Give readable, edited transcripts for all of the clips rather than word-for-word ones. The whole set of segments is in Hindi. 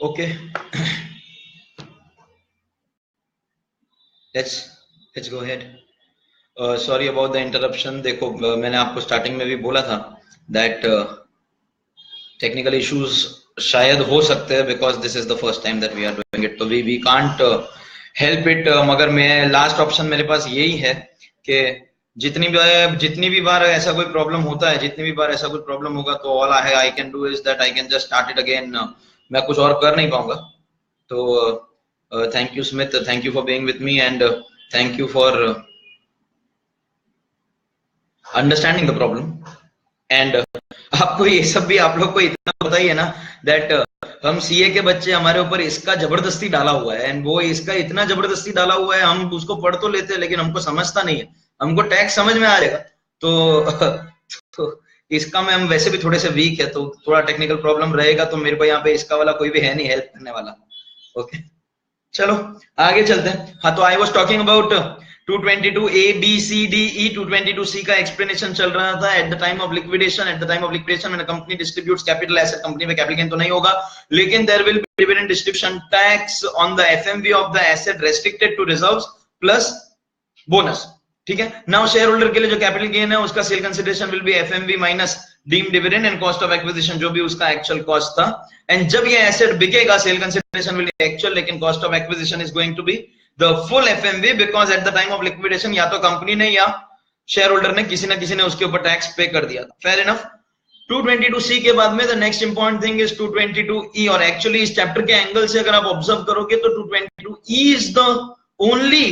Okay. let's go ahead. Sorry about the interruption. देखो मैंने आपको स्टार्टिंग में भी बोला था that टेक्निकल इश्यूज शायद हो सकते हैं because this is the first time that we are doing it, तो वी कांट हेल्प इट। मगर मैं लास्ट ऑप्शन मेरे पास यही है कि जितनी भी बार ऐसा कोई प्रॉब्लम होता है, जितनी भी बार ऐसा कोई प्रॉब्लम होगा, तो all I can do is that I can just start it again. मैं कुछ और कर नहीं पाऊंगा। तो thank you Smith, thank you for being with me and thank you for understanding the problem. And आपको ये सब भी आप लोग को इतना पता ही है ना दैट हम सीए के बच्चे, हमारे ऊपर इसका जबरदस्ती डाला हुआ है एंड वो इसका इतना जबरदस्ती डाला हुआ है, हम उसको पढ़ तो लेते हैं लेकिन हमको समझता नहीं है। हमको टैक्स समझ में आ जाएगा तो इसका में हम वैसे भी थोड़े से वीक है, तो थोड़ा टेक्निकल प्रॉब्लम रहेगा, तो मेरे को यहाँ पे इसका वाला कोई भी है नहीं हेल्प करने वाला। ओके चलो आगे चलते हैं। हाँ तो I was talking about 222 A B C D E 222 C का एक्सप्लेनेशन चल रहा था। At the time of liquidation, when company distributes capital asset, company में कैपिटल गेन तो नहीं होगा, लेकिन there will be dividend distribution tax on the FMV of the asset restricted to reserves plus bonus. ठीक है, नाउ शेयर होल्डर के लिए जो कैपिटल गेन है उसका sale consideration will be FMV minus deem dividend and cost of acquisition, जो भी उसका एक्चुअल कॉस्ट था। एंड जब ये एसेट बिकेगा sale consideration will be actual, लेकिन cost of acquisition is going to be the full FMV, because at the time of liquidation या तो कंपनी ने या शेयर होल्डर ने किसी ने उसके ऊपर टैक्स पे कर दिया था। Fair enough. 222C के बाद में the next important thing is 222E, और एक्चुअली इस चैप्टर के एंगल से अगर आप ऑब्जर्व करोगे तो 222E is the only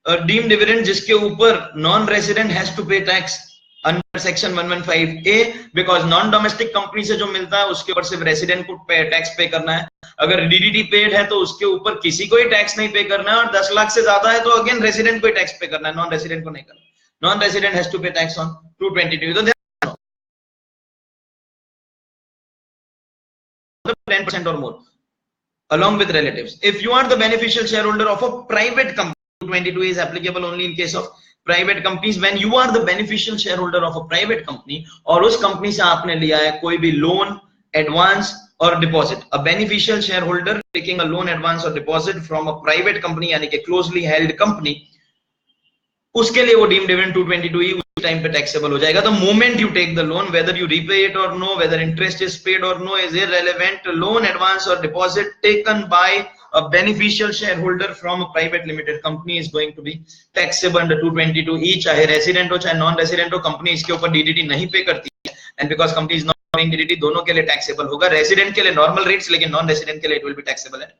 deem dividend जिसके ऊपर non resident has to pay tax under section 115A, because non domestic company से जो मिलता है उसके ऊपर सिर्फ रेसिडेंट को टैक्स पे करना है। अगर डीडीटी पेड है तो उसके ऊपर किसी को ही टैक्स नहीं पे करना है, और 10 लाख से ज्यादा है तो अगेन रेसिडेंट को ही टैक्स पे करना है, नॉन रेसिडेंट को नहीं करना। Non resident has to pay tax on 222, तो 10% or more along with relatives. If you are the beneficial shareholder of a private company, 222 is applicable only in case of private companies. When you are the beneficial shareholder of a private company और उस कंपनी से आपने लिया है कोई भी loan, advance or deposit, a beneficial shareholder taking a loan, advance or deposit from a private company यानी कि closely held company, उसके लिए वो डीम डिविडेंड 222E उस टाइम पे टैक्सेबल हो जाएगा। The moment you take the loan, whether you repay it or no, whether interest is paid or no is irrelevant, loan, advance or deposit taken by a beneficial shareholder from a private limited company is going to be taxable under 222E, चाहे रेसिडेंट हो चाहे नॉन रेसिडेंट हो, कंपनी इसके ऊपर डीडीटी नहीं पे करती है, and because company is not paying DDT, दोनों के लिए टैक्सेबल होगा। रेसिडेंट के लिए नॉर्मल रेट्स, लेकिन नॉन रेसिडेंट के लिए it will B taxable at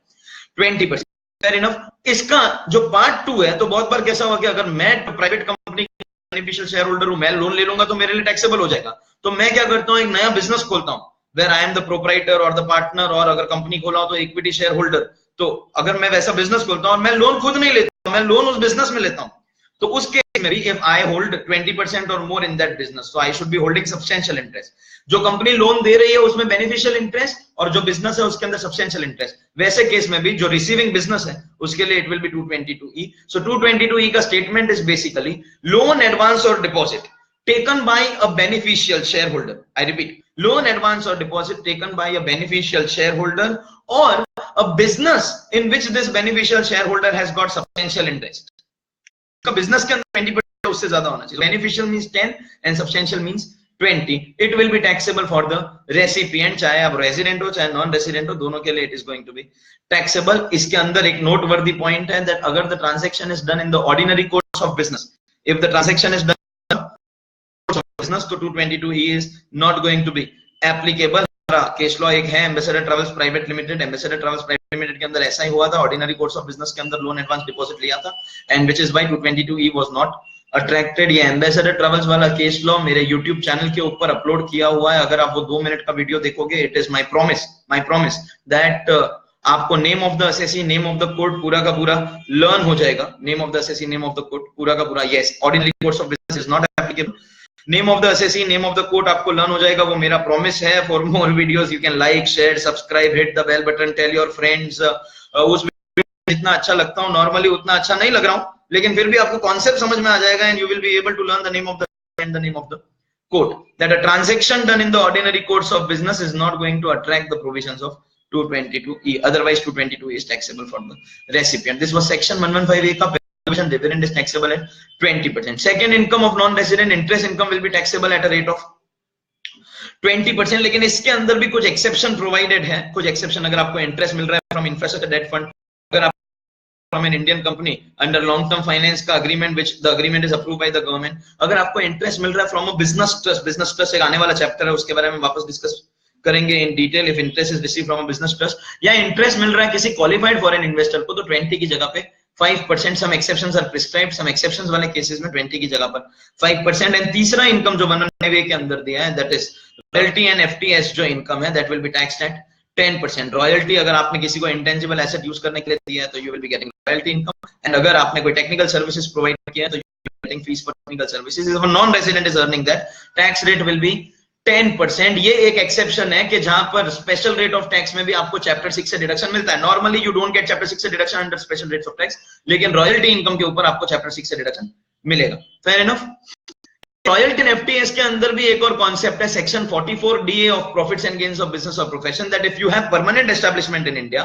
20%। Fair enough। इसका जो पार्ट 2 है, तो बहुत बार कैसा हुआ कि अगर मैं private company beneficial share holder हूं, मैं लोन ले लूंगा तो मेरे लिए टैक्सेबल हो जाएगा, तो मैं क्या करता हूं, एक नया बिजनेस खोलता हूं where I am the proprietor और द पार्टनर, और अगर कंपनी खोला हो तो इक्विटी शेयर होल्डर। तो अगर मैं वैसा बिजनेस खोलता हूं और मैं लोन खुद नहीं लेता, मैं लोन उस बिजनेस में लेता हूं, तो उस केस में भी if I hold 20% or more in that business, so I should be holding substantial interest. जो कंपनी लोन दे रही है उसमें बेनिफिशियल इंटरेस्ट, और जो बिजनेस है उसके अंदर सब्सटेंशियल इंटरेस्ट। वैसे केस में भी जो रिसीविंग बिजनेस है उसके लिए it will B 222E। So 222E का statement is basically loan, advance or deposit taken by a beneficial shareholder. I repeat, loan, advance or deposit taken by a beneficial shareholder or a business in which this beneficial shareholder has got substantial interest. का बिजनेस के अंदर 20% उससे ज्यादा होना चाहिए। Beneficial means 10 and substantial means 20। It will B taxable for the recipient, चाहे आप रेजिडेंट हो चाहे नॉन रेजिडेंट हो, दोनों के लिए it is going to be taxable. इसके अंदर एक नोट वर्दी पॉइंट है दैट अगर the transaction is done in the ordinary course of business, if the transaction is done business, तो 222E is not going to be applicable। Case law एक है ambassador travels private limited, ambassador travels private limited के अंदर ऐसा ही हुआ था, ऑर्डिनरी कोर्स ऑफ बिजनेस के अंदर लोन, एडवांस, डिपॉजिट लिया था, and which is why 222E was not attracted। ये एम्बेसडर ट्रैवल्स वाला केस लॉ मेरे YouTube चैनल के ऊपर अपलोड किया हुआ है, अगर आप वो 2 मिनट का वीडियो देखोगे, it is my promise that आपको name of the assessee, name of the court पूरा का पूरा लर्न हो जाएगा। Name of the assessee, name of the court पूरा का पूरा, yes, ordinary course of business is not applicable. Name of the assessee, name of the court आपको लर्न हो जाएगा, वो मेरा प्रॉमिस है। For more videos you can like, share, subscribe, hit the bell button, tell your friends. उस जितना अच्छा लगता हूं नॉर्मली उतना अच्छा नहीं लग रहा हूं, लेकिन फिर भी आपको कॉन्सेप्ट समझ में आ जाएगा, and you will be able to learn the name of the quote that a transaction done in the ordinary course of business is not going to attract the provisions of 222E. Otherwise 222E is taxable for the recipient. This was section 115A ka provision. Dividend is taxable at 20%. Second, income of non-resident interest income will be taxable at a rate of 20%. लेकिन इसके अंदर भी कुछ एक्सेप्शन प्रोवाइडेड है, कुछ एक्सेप्शन. अगर आपको इंटरेस्ट मिल रहा है फ्रॉम इंफ्रास्ट्रक्चर डेट फंड, अगर आप from an Indian company under long term finance का agreement which the agreement is approved by the government, अगर आपको इंटरेस्ट मिल रहा है from a business trust एक आने वाला चैप्टर है, उसके बारे में वापस डिस्कस करेंगे in detail. If interest is receive from a business trust, या इंटरेस्ट मिल रहा है किसी क्वालिफाइड फॉरेन इन्वेस्टर को, तो 20 की जगह पे 5%. Some exceptions are prescribed, some exceptions वाले केसेस में 20 की जगह पर 5%. एंड तीसरा इनकम जो 115A के अंदर दिया है, that is royalty and FTS जो इनकम है, that will B taxed eight 10%. Royalty अगर आपने किसी को इंटेंजिबल एसेट यूज करने के लिए दिया है तो you will be getting royalty income. And अगर आपने कोई टेक्निकल सर्विसेज प्रोवाइड किया है तो you will be getting fees for technical services. If a non resident is earning that, tax rate will be 10%. ये एक एक्सेप्शन है कि जहां पर स्पेशल रेट ऑफ टैक्स में भी आपको चैप्टर 6 से डिडक्शन मिलता है. Normally you don't get chapter 6 से deduction under special rates of tax, लेकिन रॉयल्टी इनकम के ऊपर आपको चैप्टर 6 से डिडक्शन मिलेगा. Fair enough. Royalty and FTS के अंदर भी एक और कॉन्सेप्ट है, section 44DA of profits and gains of business or profession, that if you have permanent establishment in India,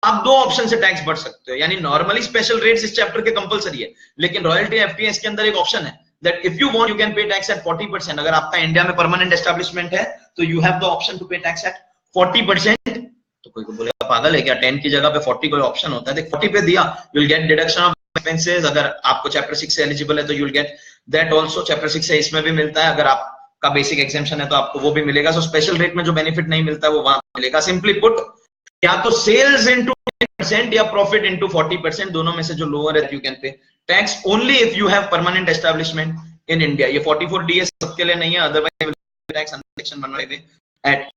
आप दो ऑप्शन से टैक्स भर सकते हो. यानी नॉर्मली स्पेशल रेट्स इस चैप्टर के कंपलसरी है, लेकिन रॉयल्टी एफटीएस के अंदर एक ऑप्शन है that if you want you can pay tax at 40%. अगर आपका इंडिया में परमानेंट एस्टैब्लिशमेंट है तो you have the option to pay tax at 40%. तो कोई को बोलेगा पागल है क्या, 10 की जगह पे 40 कोई ऑप्शन होता है. देख 40 पे दिया, you will get deduction of expenses. अगर आपको चैप्टर 6 से एलिजिबल है तो you will get that also. Chapter 6 से इसमें भी मिलता है. अगर आपका बेसिक एग्जेम्पशन है तो आपको वो भी मिलेगा. सो स्पेशल रेट में जो बेनिफिट नहीं मिलता है वो वहां मिलेगा. सिंपली पुट, या तो सेल्स इनटू 10% या प्रॉफिट इनटू 40%, दोनों में से जो लोअर है you can pay tax only if you have permanent establishment in India. ये 44DA सबके लिए नहीं है, otherwise tax under section 115A at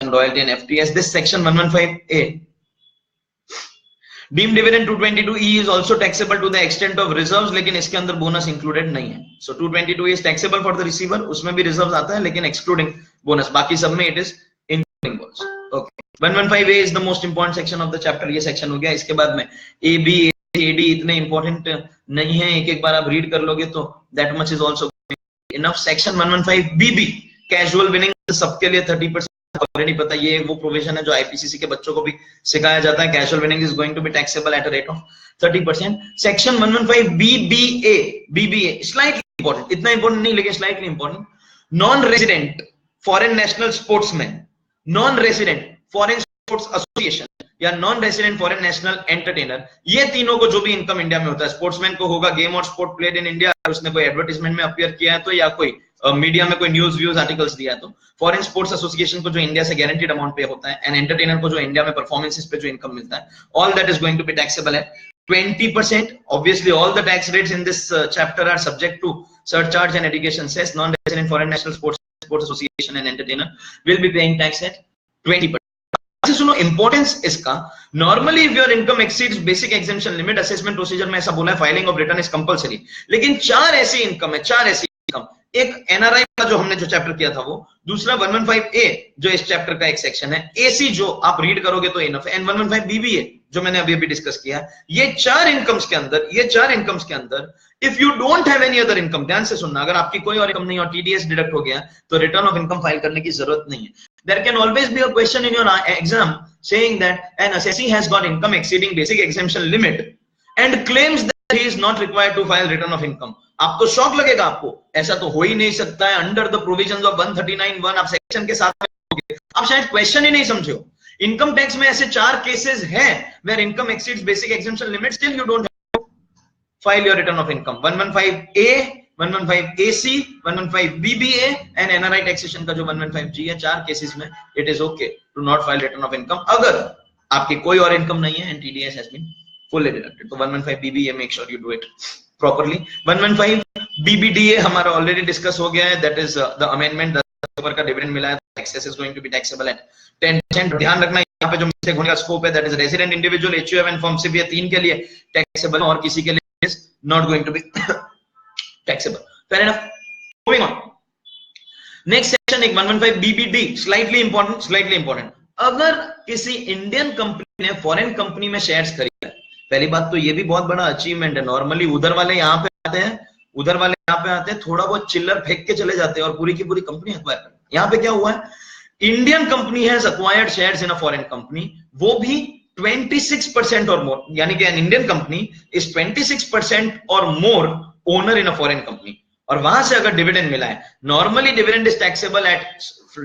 royalty and FTS. This section 115A deemed dividend 222E is also taxable to the extent of reserves, लेकिन इसके अंदर बोनस इंक्लूडेड नहीं है. सो 222E is taxable for the receiver, उसमें भी रिजर्व्स आता है लेकिन एक्सक्लूडिंग बोनस. बाकी सब में it is including bonus. Okay. 115A is the most important section of the chapter. ये सेक्शन हो गया. इसके बाद में AB AD इतने इंपॉर्टेंट नहीं है, एक एक बार आप रीड कर लोगे तो that much is also enough. Section 115BB casual winning सबके लिए 30% ऑलरेडी पता. ये वो प्रोविजन है जो आईपीसीसी के बच्चों को भी सिखाया जाता है. Casual winning is going to be taxable at a rate of 30%. Section 115BBA slightly important, इतना इंपॉर्टेंट नहीं लेकिन slightly important. Non resident foreign national sportsman, non resident foreign sports association या non resident foreign national entertainer, ये तीनों को जो भी इनकम इंडिया में होता है, स्पोर्ट्समैन को होगा गेम और स्पोर्ट प्लेड इन इंडिया, उसने कोई एडवर्टाइजमेंट में अपीयर किया है तो, या कोई मीडिया में कोई न्यूज व्यूज आर्टिकल्स दिया है तो. फॉरेन स्पोर्ट्स एसोसिएशन को जो इंडिया से गारंटीड अमाउंट पे होता है, एंड एंटरटेनर को जो इंडिया में परफॉर्मेंसेस पे जो इनकम मिलता है, all that is going to be taxable at 20%. Obviously all the tax rates in this chapter are subject to surcharge and education cess. Non-resident foreign national sports association and entertainer will be paying tax at 20%. सुनो इंपॉर्टेंस इसका. Normally if your income exceeds basic exemption limit, assessment procedure में ऐसा बोला है filing of return is compulsory. लेकिन चार ऐसी इनकम है, चार ऐसी इनकम. एक एनआरआई का जो हमने जो चैप्टर किया था वो, दूसरा 115A जो इस चैप्टर का एक सेक्शन है, एसी जो आप रीड करोगे तो इनफ है, एंड 115BBA जो मैंने अभी अभी डिस्कस किया. ये चार इनकम्स के अंदर if you don't have any other income, ध्यान से सुनना, अगर आपकी कोई और इनकम नहीं और टीडीएस डिडक्ट हो गया तो रिटर्न ऑफ इनकम फाइल करने की जरूरत नहीं है. There can always be a question in your exam saying that an assessee has got income exceeding basic exemption limit and claims that he is not required to file return of income. आप तो शॉक लगेगा आपको, ऐसा तो हो ही नहीं सकता है. अंडर द प्रोविजंस ऑफ 139(1) आप सेक्शन के साथ में आप शायद क्वेश्चन ही नहीं समझे हो. इनकम टैक्स में ऐसे चार केसेस हैं where income exceeds basic exemption limit, still you don't have to file your return of income. 115A, 115AC, 115BBA and NRI taxation का जो 115G है, चार केसेस में it is okay to not file return of income अगर आपकी कोई और इनकम नहीं है and TDS has been fully deducted. तो 115BBA make sure you do it properly. 115BBDA हमारा ऑलरेडी डिस्कस हो गया है, that is the amendment. 10 ऊपर का डिविडेंड मिला है, excess is going to be taxable at 10%. ध्यान रखना यहाँ पे जो मिस्टेक होने का स्कोप है, that is resident individual, HUF and firm से भी 3 के लिए taxable और किसी के लिए is not going to be taxable. Fair enough. Moving on. Next section एक 115BBD, slightly important. अगर किसी इंडियन कंपनी ने फॉरेन कंपनी में शेयर्स खरीदा, पहली बात तो ये भी बहुत बड़ा अचीवमेंट है. नॉर्मली उधर वाले यहाँ पे आते हैं उधर वाले यहाँ पे आते हैं, थोड़ा बहुत चिल्लर फेंक के चले जाते हैं और पूरी की पूरी कंपनी एक्वायर करते हैं। यहाँ पे क्या हुआ है, Indian company has acquired shares in a foreign company, वो भी 26% और मोर, यानी कि an Indian company is 26% or more owner in a foreign company, और वहां से अगर डिविडेंड मिला है, normally dividend is taxable at,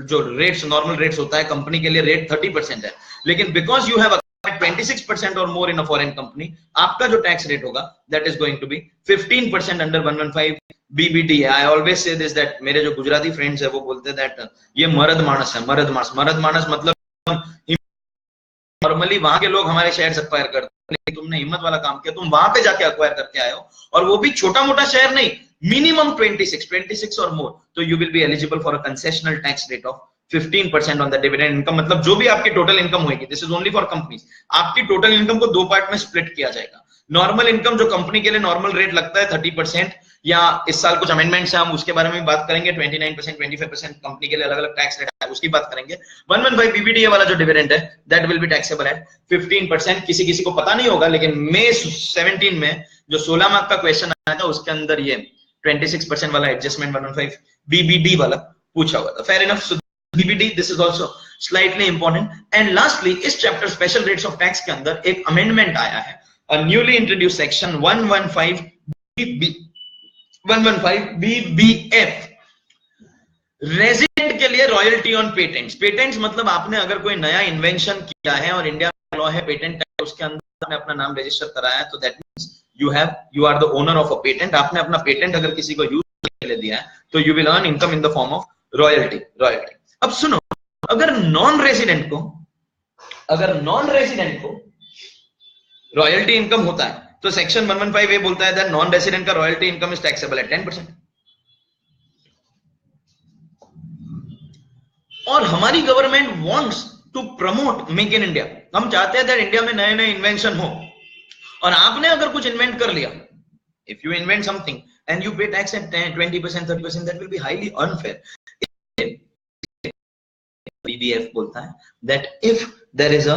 जो रेट्स नॉर्मल रेट्स होता है कंपनी के लिए रेट 30% है, लेकिन because you have 26% or more in a foreign company, आपका जो टैक्स रेट होगा that is going to be 15% under 115 BBD। I always say this that, मेरे जो गुजराती फ्रेंड्स है वो बोलते हैं दैट ये मर्द मानस है, मर्द मानस मतलब नॉर्मली वहां के लोग हमारे शेयर एक्वायर करते हैं, लेकिन तुमने हिम्मत वाला काम किया, तुम वहां पे जाके एक्वायर करके आए हो, और वो भी छोटा मोटा शेयर नहीं, मिनिमम 26 और मोर, तो you will be eligible for a concessional tax rate of 15% on the dividend income. मतलब जो भी आपकी टोटल इनकम होगी, this is only for companies, आपकी टोटल इनकम को दो पार्ट में स्प्लिट किया जाएगा। नॉर्मल इनकम जो कंपनी के लिए नॉर्मल रेट लगता है 30%, या इस साल कुछ अमेंडमेंट्स है, हम उसके बारे में बात करेंगे, 29%, 25% कंपनी के लिए अलग अलग टैक्स रेट है, उसकी बात करेंगे। 115 BBDA वाला जो डिविडेंड है that will B taxable eight 15%। किसी को पता नहीं होगा, लेकिन मई 17 में जो 16 मार्क का क्वेश्चन आया था उसके अंदर ये 26% वाला एडजस्टमेंट 115 BBD वाला पूछा हुआ था। Fair enough, BBD this is also slightly important. And lastly इस chapter special rates of tax के अंदर एक अमेंडमेंट आया है, a newly introduced section 115 BBF, resident के लिए रॉयल्टी ऑन पेटेंट्स। पेटेंट्स मतलब आपने अगर कोई नया इन्वेंशन किया है और इंडिया में लॉ है पेटेंट, उसके अंदर आपने अपना नाम रजिस्टर कराया है, तो that means you are the owner of a patent. आपने अपना पेटेंट अगर किसी को यूज के लिए दिया है तो you will earn income in the form of royalty. अब सुनो, अगर नॉन रेजिडेंट को रॉयल्टी इनकम होता है तो सेक्शन 115A बोलता है दैट नॉन रेजिडेंट का royalty income is taxable at 10%। और हमारी government wants to promote make in India, हम चाहते हैं दैट इंडिया में नए नए इन्वेंशन हो, और आपने अगर कुछ इन्वेंट कर लिया, if you invent something and you pay tax at 20%, 30%, that will be highly unfair. BBF बोलता है that if there is a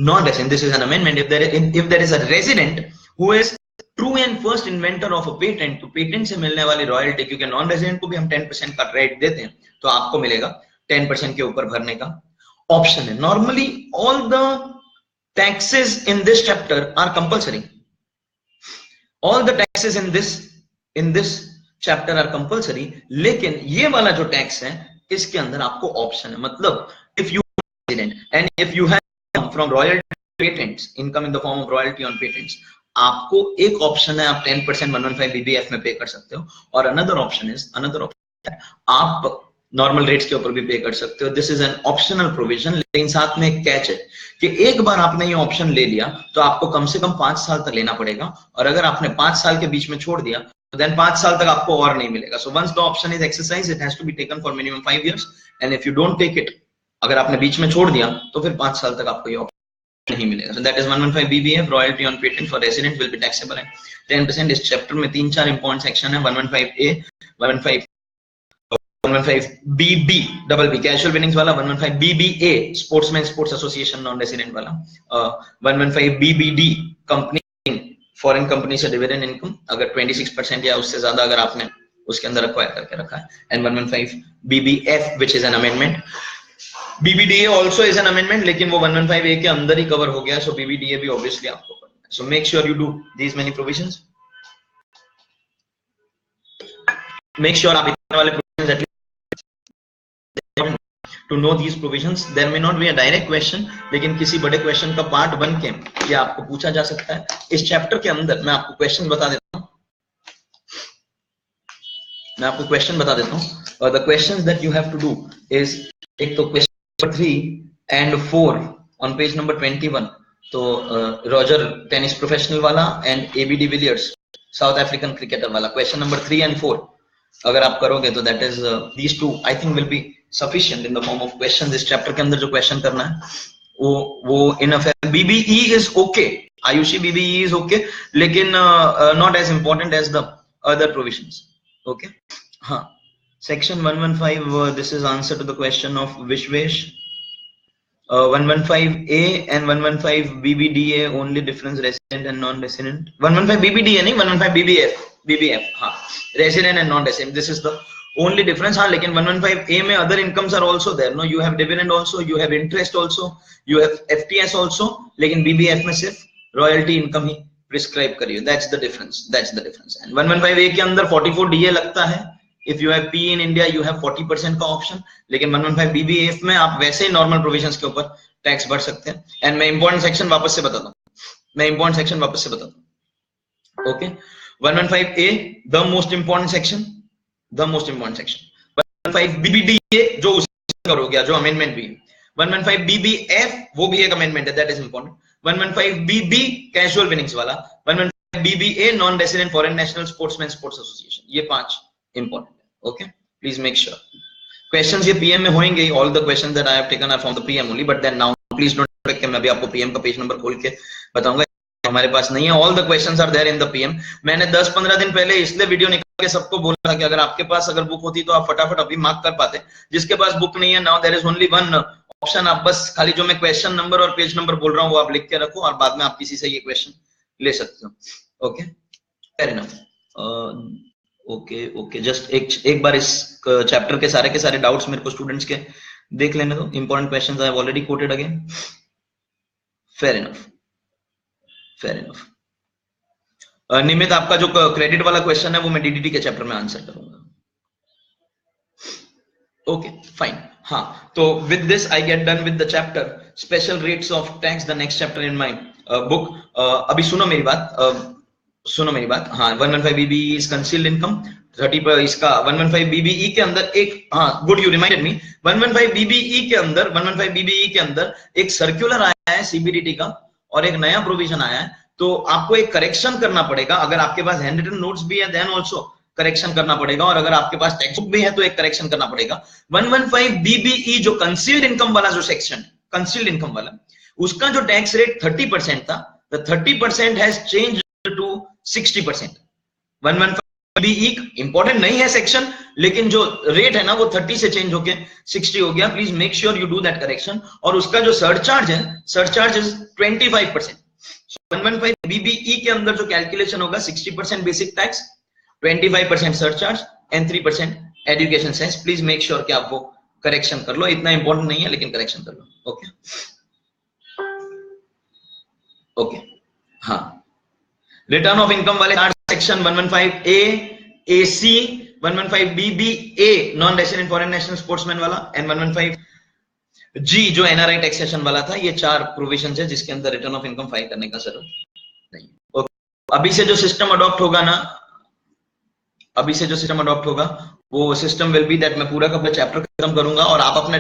non-resident, this is an amendment, if there is a resident who is true and first inventor of a patent, तो पेटेंट से मिलने वाली रॉयल्टी, क्योंकि नॉन रेजिडेंट को भी हम 10% का रेट देते हैं, तो आपको मिलेगा 10% के ऊपर भरने का ऑप्शन है। Normally all the taxes in this chapter are compulsory, all the taxes in this chapter are compulsory, लेकिन ये वाला जो टैक्स है इसके अंदर आपको ऑप्शन है। मतलब if you resident and if you have from royalty patents, income in the form of royalty on patents, आपको एक ऑप्शन है आप 10% 115 BBF में पे कर सकते हो, और अनदर ऑप्शन है आप नॉर्मल रेट्स के ऊपर भी पे कर सकते हो। This is an optional provision, लेकिन साथ में एक कैच है कि एक बार आपने ये ऑप्शन ले लिया तो आपको कम से कम 5 साल तक लेना पड़ेगा, और अगर आपने 5 साल के बीच में छोड़ दिया तो देन 5 साल तक आपको और नहीं मिलेगा। So once the option is exercise it has to be taken for minimum 5 years, and if you don't take it, अगर आपने बीच में छोड़ दिया तो फिर 5 साल तक आपको ये ऑप्शन नहीं मिलेगा। So that is 115 BBF, royalty on patent for resident will be taxable at 10%। इस चैप्टर में 3-4 इंपॉर्टेंट सेक्शन है, 115A, 115 BB double B casual winnings वाला, 115 BBA sportsman sports association non resident वाला, 115 BBD कंपनी फॉरेन कंपनी से डिविडेंड इनकम अगर 26% या उससे ज्यादा अगर आपने उसके अंदर एक्वायर करके रखा है, and 115 BBF which is an amendment. BBDA also is an amendment, लेकिन वो 115A के अंदर ही कवर हो गया, सो BBDA भी ऑब्वियसली आपको करना है। So make sure you do these many provisions, make sure आप इतने वाले provisions at least to know these provisions. There may not be a direct question, लेकिन किसी बड़े क्वेश्चन का पार्ट बन के ये आपको पूछा जा सकता है। इस चैप्टर के अंदर मैं आपको क्वेश्चन बता देता हूँ, और the questions that you have to do is, एक तो question number 3 and 4 on page number 21, तो रॉजर टेनिस प्रोफेशनल वाला and AB de Villiers south African cricketer वाला, क्वेश्चन नंबर 3 and 4 अगर आप करोगे तो that is these two I think will be sufficient in the form of questions. इस चैप्टर के अंदर जो क्वेश्चन करना है वो इनफ है। BBE is okay, Aayushi BBE is okay, लेकिन not as important as the other provisions. Okay, हाँ, section 115 this is answer to the question of Vishwesh. 115A and 115 BBDA only difference resident and non-resident, 115 BBDA नहीं, 115 BBF BBF, हाँ, resident and non resident, this is the only difference. हाँ, लेकिन 115A में other incomes are also there, no, you have dividend also, you have interest also, you have FTS also, लेकिन BBF में सिर्फ रॉयल्टी इनकम ही प्रिस्क्राइब करिए. That's the difference, that's the difference. And 115A के अंदर 44 DA लगता है. If you have P in India you have 40% का ऑप्शन, लेकिन 115 BBF में आप वैसे ही नॉर्मल प्रोविजंस के ऊपर टैक्स भर सकते हैं. एंड मैं इंपॉर्टेंट सेक्शन वापस से बताता हूँ, okay. 115A the most important section, 115 BBDA जो उसका हो गया, जो अमेंडमेंट भी है. 115 BBF वो भी एक अमेंडमेंट है, that is important. 115 BB casual winnings वाला, 115 BBA non resident foreign national sportsman sports association, ये 5 इंपॉर्टेंट है. Okay, please make sure. Questions ये PM में होंगे, all the questions that I have taken are from the PM only, but then now please don't expect कि मैं भी आपको PM का पेज नंबर खोल के बताऊंगा, हमारे पास नहीं है. All the questions are there in the PM. मैंने 10-15 दिन पहले इसलिए वीडियो निकाल के सबको बोला था कि अगर आपके पास अगर बुक होती तो आप फटाफट अभी मार्क कर पाते. जिसके पास बुक नहीं है, now there is only one option, आप बस खाली जो मैं क्वेश्चन नंबर और पेज नंबर बोल रहा हूँ वो आप लिख के रखो और बाद में आप किसी से ये क्वेश्चन ले सकते हो. Okay, fair enough. Okay, just एक बार इस चैप्टर के सारे डाउट्स मेरे को स्टूडेंट्स के देख लेने दो. Important questions I have already quoted again. Fair enough. Nimit, आपका जो क्रेडिट वाला क्वेश्चन है वो मैं DDT के चैप्टर में आंसर करूंगा. Okay, fine. हाँ, तो with this I get done with the chapter special rates of tax, the next chapter in my book. अभी सुनो मेरी बात. हाँ, 115 BBE इज कंसील्ड इनकम 30 पर. इसका 115 BBE के अंदर एक, हाँ, good you reminded me, 115 BBE के अंदर एक सर्कुलर आया है CBDT का और एक नया प्रोविजन आया है. तो आपको एक करेक्शन करना पड़ेगा. अगर आपके पास हैंड रिटन नोट्स भी है देन ऑल्सो करेक्शन करना पड़ेगा, और अगर आपके पास टेक्स्ट बुक भी है तो एक करेक्शन करना पड़ेगा. 115 BBE जो कंसील्ड इनकम वाला जो सेक्शन, कंसील्ड इनकम वाला, उसका जो टैक्स रेट 30% था, the 30% has changed to 60%. 115 BBE important नहीं है सेक्शन, लेकिन जो रेट है ना वो 30 से चेंज होके 60 हो गया. Please make sure you do that correction. और उसका जो सरचार्ज है, सरचार्ज इज 25%. 115 BBE के अंदर जो कैलकुलेशन होगा, 60% basic tax, 25% surcharge and 3% education cess. Please make sure कि आप वो करेक्शन कर लो. इतना इंपॉर्टेंट नहीं है लेकिन करेक्शन कर लो. ओके, हाँ. रिटर्न ऑफ इनकम वाले section 115A AC, 115 BBA non resident foreign national sportsman वाला, एंड 115G जो NRI टैक्सेशन वाला था. ये 4 प्रोविजंस है जिसके अंदर रिटर्न ऑफ इनकम फाइल करने का जरूरत नहीं. अभी से जो सिस्टम अडॉप्ट होगा वो सिस्टम विल बी दैट मैं पूरा का पूरा चैप्टर खत्म करूंगा और आप अपने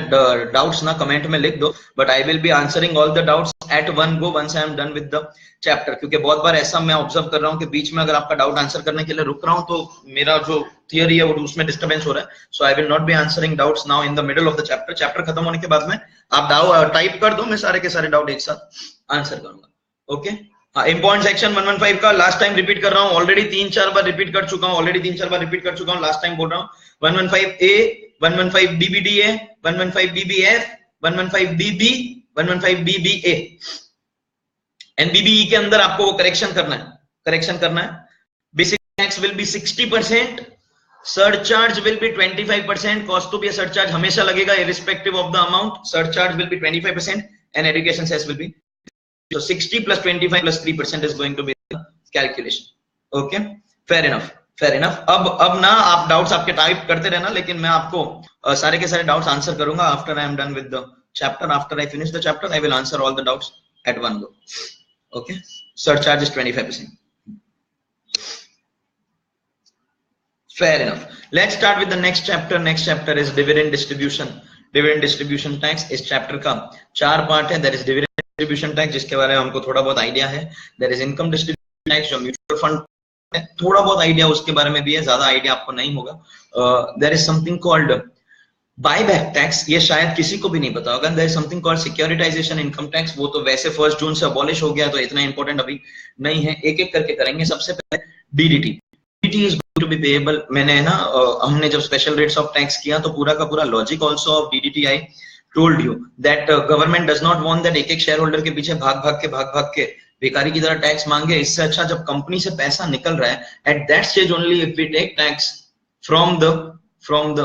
डाउट्स ना कमेंट में लिख दो, but I will be answering all the doubts at one go once I am done with the chapter. क्योंकि बहुत बार ऐसा मैं ऑब्जर्व कर रहा हूँ कि बीच में अगर आपका डाउट आंसर करने के लिए रुक रहा हूँ तो मेरा जो थियरी है वो उसमें डिस्टर्बेंस हो रहा है. So I will not be answering doubts now in the middle of the chapter. Chapter खत्म होने के बाद में आप डाउट टाइप कर दो, मैं सारे के सारे डाउट एक साथ आंसर करूंगा. ओके, हाँ. इंपॉर्टेंट सेक्शन 115 का लास्ट टाइम रिपीट कर रहा हूँ, ऑलरेडी 3-4 बार रिपीट कर चुका हूँ, लास्ट टाइम बोल रहा हूँ. 115A, 115 BBDA, 115 BBF, 115 BB, 115 BBA and BBE के अंदर आपको वो करेक्शन करना है. Basic tax will be 60%, surcharge will be 25%. Cost to be surcharge हमेशा लगेगा irrespective of the amount. Surcharge will be 25% and education cess will be, so 60 plus 25 plus 3% is going to be the calculation. Okay, fair enough. अब ना आप डाउट्स आपके टाइप करते रहना, लेकिन मैं आपको सारे के सारे डाउट्स आंसर करूंगा after I am done with the chapter. After I finish the chapter I will answer all the doubts at one go. Okay, surcharge is 25%. Fair enough. Let's start with the next chapter. Next chapter is dividend distribution tax. इस चैप्टर का 4 पार्ट है. There is dividend distribution tax जिसके बारे में हमको थोड़ा बहुत आइडिया है. There is income distribution tax जो म्यूचुअल फंड है, थोड़ा बहुत आइडिया उसके बारे में भी है, ज्यादा आइडिया आपको नहीं होगा. There is something called buyback tax, ये शायद किसी को भी नहीं पता होगा. There is something called securitization income tax, वो तो वैसे 1 जून से अबॉलिश हो गया तो इतना इंपॉर्टेंट अभी नहीं है. एक एक करके करेंगे. सबसे पहले DDT is going to be payable. मैंने ना हमने जब स्पेशल रेट्स ऑफ टैक्स किया तो पूरा का पूरा logic also of DDT I told you that government does not want that एक शेयर होल्डर के पीछे भाग भाग के भिखारी की तरह टैक्स मांगे, इससे अच्छा जब कंपनी से पैसा निकल रहा है, at that stage only if we take tax from the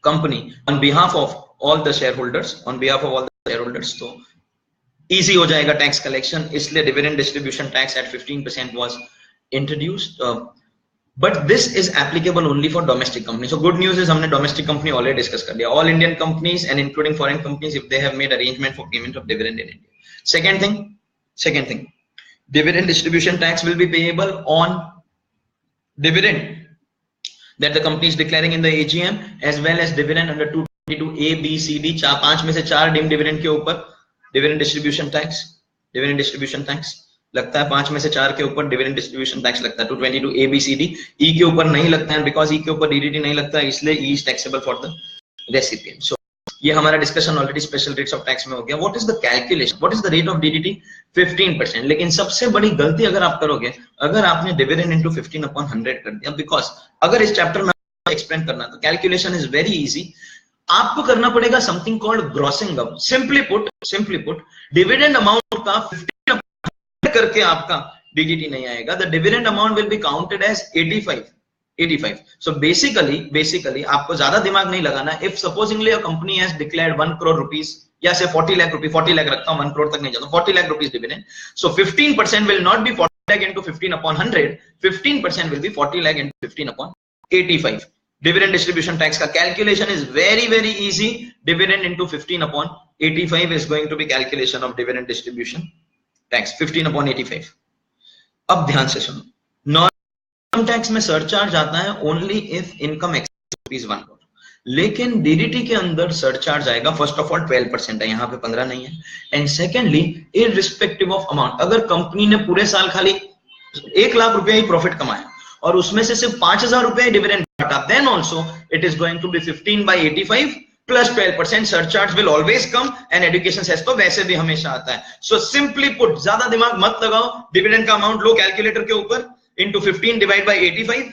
company on behalf of all the share holders, तो इजी हो जाएगा टैक्स कलेक्शन। इसलिए dividend distribution tax at 15% was introduced, but this is applicable only for domestic company. So good news is हमने डोमेस्टिक कंपनी ऑलरेडी डिस्कस कर लिया। All Indian companies and including foreign companies if they have made arrangement for payment of dividend in India. Second thing, dividend distribution tax will be payable on dividend that the company is declaring in the AGM as well as dividend under 222A, B, C, D, 5 में से 4 डीम डिविडेंड के ऊपर डिविडेंड डिस्ट्रीब्यूशन टैक्स लगता है। 5 में से 4 के ऊपर डिविडेंड डिस्ट्रीब्यूशन टैक्स लगता है। 222A, B, C, D, E के ऊपर नहीं लगता है, बिकॉज E के ऊपर DDT नहीं लगता है, इसलिए E is taxable for the recipient। So ये हमारा discussion already special rates of tax में हो गया। What is the calculation, what is the rate of DDT? 15%। लेकिन सबसे बड़ी गलती अगर आप करोगे, अगर आपने डिविडेंड इनटू 15/100 कर दिया, बिकॉज अगर इस चैप्टर में एक्सप्लेन करना तो कैलकुलेशन इज वेरी इजी। आपको करना पड़ेगा something called grossing up. Simply put dividend amount का 15% करके आपका DDT नहीं आएगा। The dividend amount will be counted as 85। So basically आपको ज्यादा दिमाग नहीं लगाना। If supposingly a company has declared 1 crore rupees, या से 40 lakh रुपए, 40 lakh रखता हूं, 1 crore तक नहीं जाता, 40 lakh rupees dividend. So 15% will not be 40 lakh into 15/100. 15% will be 40 lakh into 15/85. Dividend distribution tax का calculation is very easy. Dividend into 15/85 is going to be calculation of dividend distribution tax, 15/85. अब ध्यान से सुनो, इनकम टैक्स में सरचार्ज आता है only if income exceeds 1 crore, लेकिन DDT के अंदर सरचार्ज आएगा फर्स्ट ऑफ ऑल 12% है, यहाँ पे 15 नहीं है। And secondly irrespective of amount, अगर कंपनी ने पूरे साल खाली 1 लाख रुपया ही प्रॉफिट कमाया और उसमें से सिर्फ 5,000 रुपया डिविडेंड काटा, then also it is going to be 15/85 plus 12%। Surcharge will always come and education cess तो वैसे भी हमेशा आता है। सो सिंपली पुट, ज्यादा दिमाग मत लगाओ, डिविडेंड का अमाउंट लो कैलकुलेटर के ऊपर, into 15 divided by 85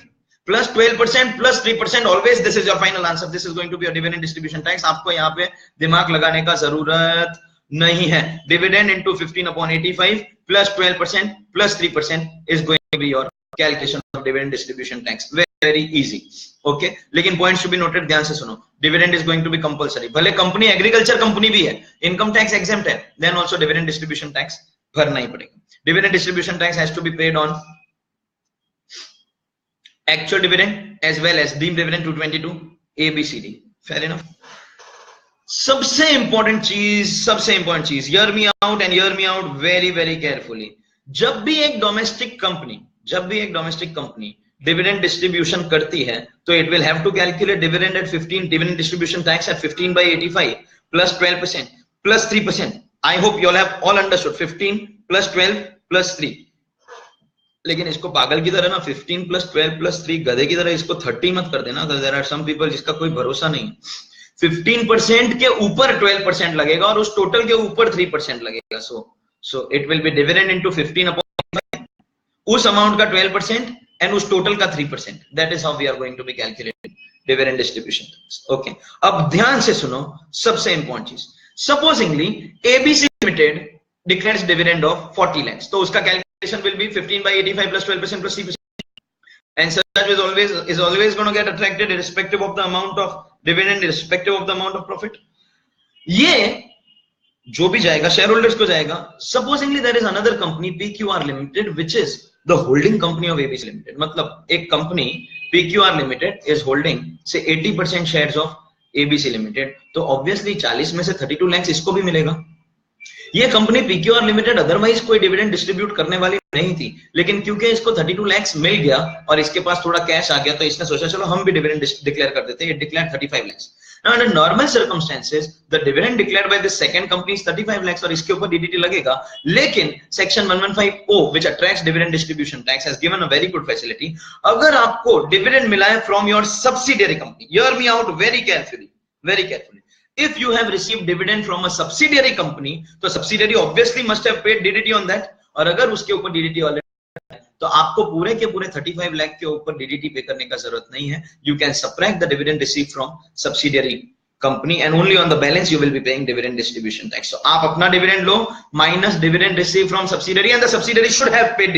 plus 12% plus 3%, always this is your final answer. This is going to be a dividend distribution tax. आपको यहाँ पे दिमाग लगाने का जरूरत नहीं है। Dividend into 15/85 plus 12% plus 3% is going to be your calculation of dividend distribution tax. Very easy. Okay, लेकिन points to be noted, ध्यान से सुनो। Dividend is going to be compulsory. भले कंपनी एग्रीकल्चर कंपनी भी है, इनकम टैक्स एग्जेम्प्ट है, then also dividend distribution tax भरना ही पड़ेगा। Dividend distribution tax has to be paid on actual dividend as well as deemed dividend 222 ABCD. Fair enough. सबसे इंपॉर्टेंट चीज, hear me out and hear me out very carefully. जब भी एक डोमेस्टिक कंपनी डिविडेंड डिस्ट्रीब्यूशन करती है, तो it will have to calculate dividend at 15, dividend distribution tax at 15/85 plus 12% plus 3%. I hope you all have all understood. 15 plus 12 plus 3। लेकिन इसको पागल की तरह ना 15 प्लस 12 प्लस 3 गधे की तरह इसको 30 मत कर देना। देयर आर सम पीपल जिसका कोई भरोसा नहीं। 15% के ऊपर 12% लगेगा और उस टोटल के ऊपर 3% लगेगा। So it will be dividend into 15/85, उस अमाउंट का 12% एंड उस टोटल का 3%। That is how we are going to be calculating dividend distribution. Okay, अब ध्यान से सुनो, सबसे इंपॉर्टेंट चीज। Supposingly ABC limited declares dividend of 40 lakhs, तो उसका will be 15/85 plus 12% plus 3%, and surcharge is always going to get attracted irrespective of the amount of dividend, irrespective of the amount of profit. ये जो भी जाएगा शेयर होल्डर्स को जाएगा। Supposingly there is another company PQR Limited which is the holding company of ABC Limited. मतलब एक company PQR Limited is holding say 80% shares of ABC Limited, तो obviously 40 में से 32 lakhs इसको भी मिलेगा। ये कंपनी PQR लिमिटेड अदरवाइज कोई डिविडेंड डिस्ट्रीब्यूट करने वाली नहीं थी, लेकिन क्योंकि इसको 32 lakhs मिल गया और इसके पास थोड़ा कैश आ गया, तो इसने सोचा चलो हम भी डिविडेंड डिक्लेयर कर देते हैं। It declared 35 lakhs. Now under normal circumstances the dividend declared by this second company is 35 lakhs और इसके ऊपर DDT लगेगा। लेकिन section 115O which attracts dividend distribution tax has given a very good facility. अगर आपको डिविडेंड मिला है from your subsidiary company, hear me out very carefully. If you have received dividend from a subsidiary company, तो subsidiary obviously must have paid DDT on that, और अगर उसके ऊपर DDT ऑलरेडी है तो आपको पूरे के पूरे 35 लाख के ऊपर DDT पे करने का जरूरत नहीं है। You can subtract the dividend received from subsidiary company, and only on the balance you will be paying dividend distribution tax. So आप अपना dividend low minus dividend received from subsidiary, and the subsidiary should have paid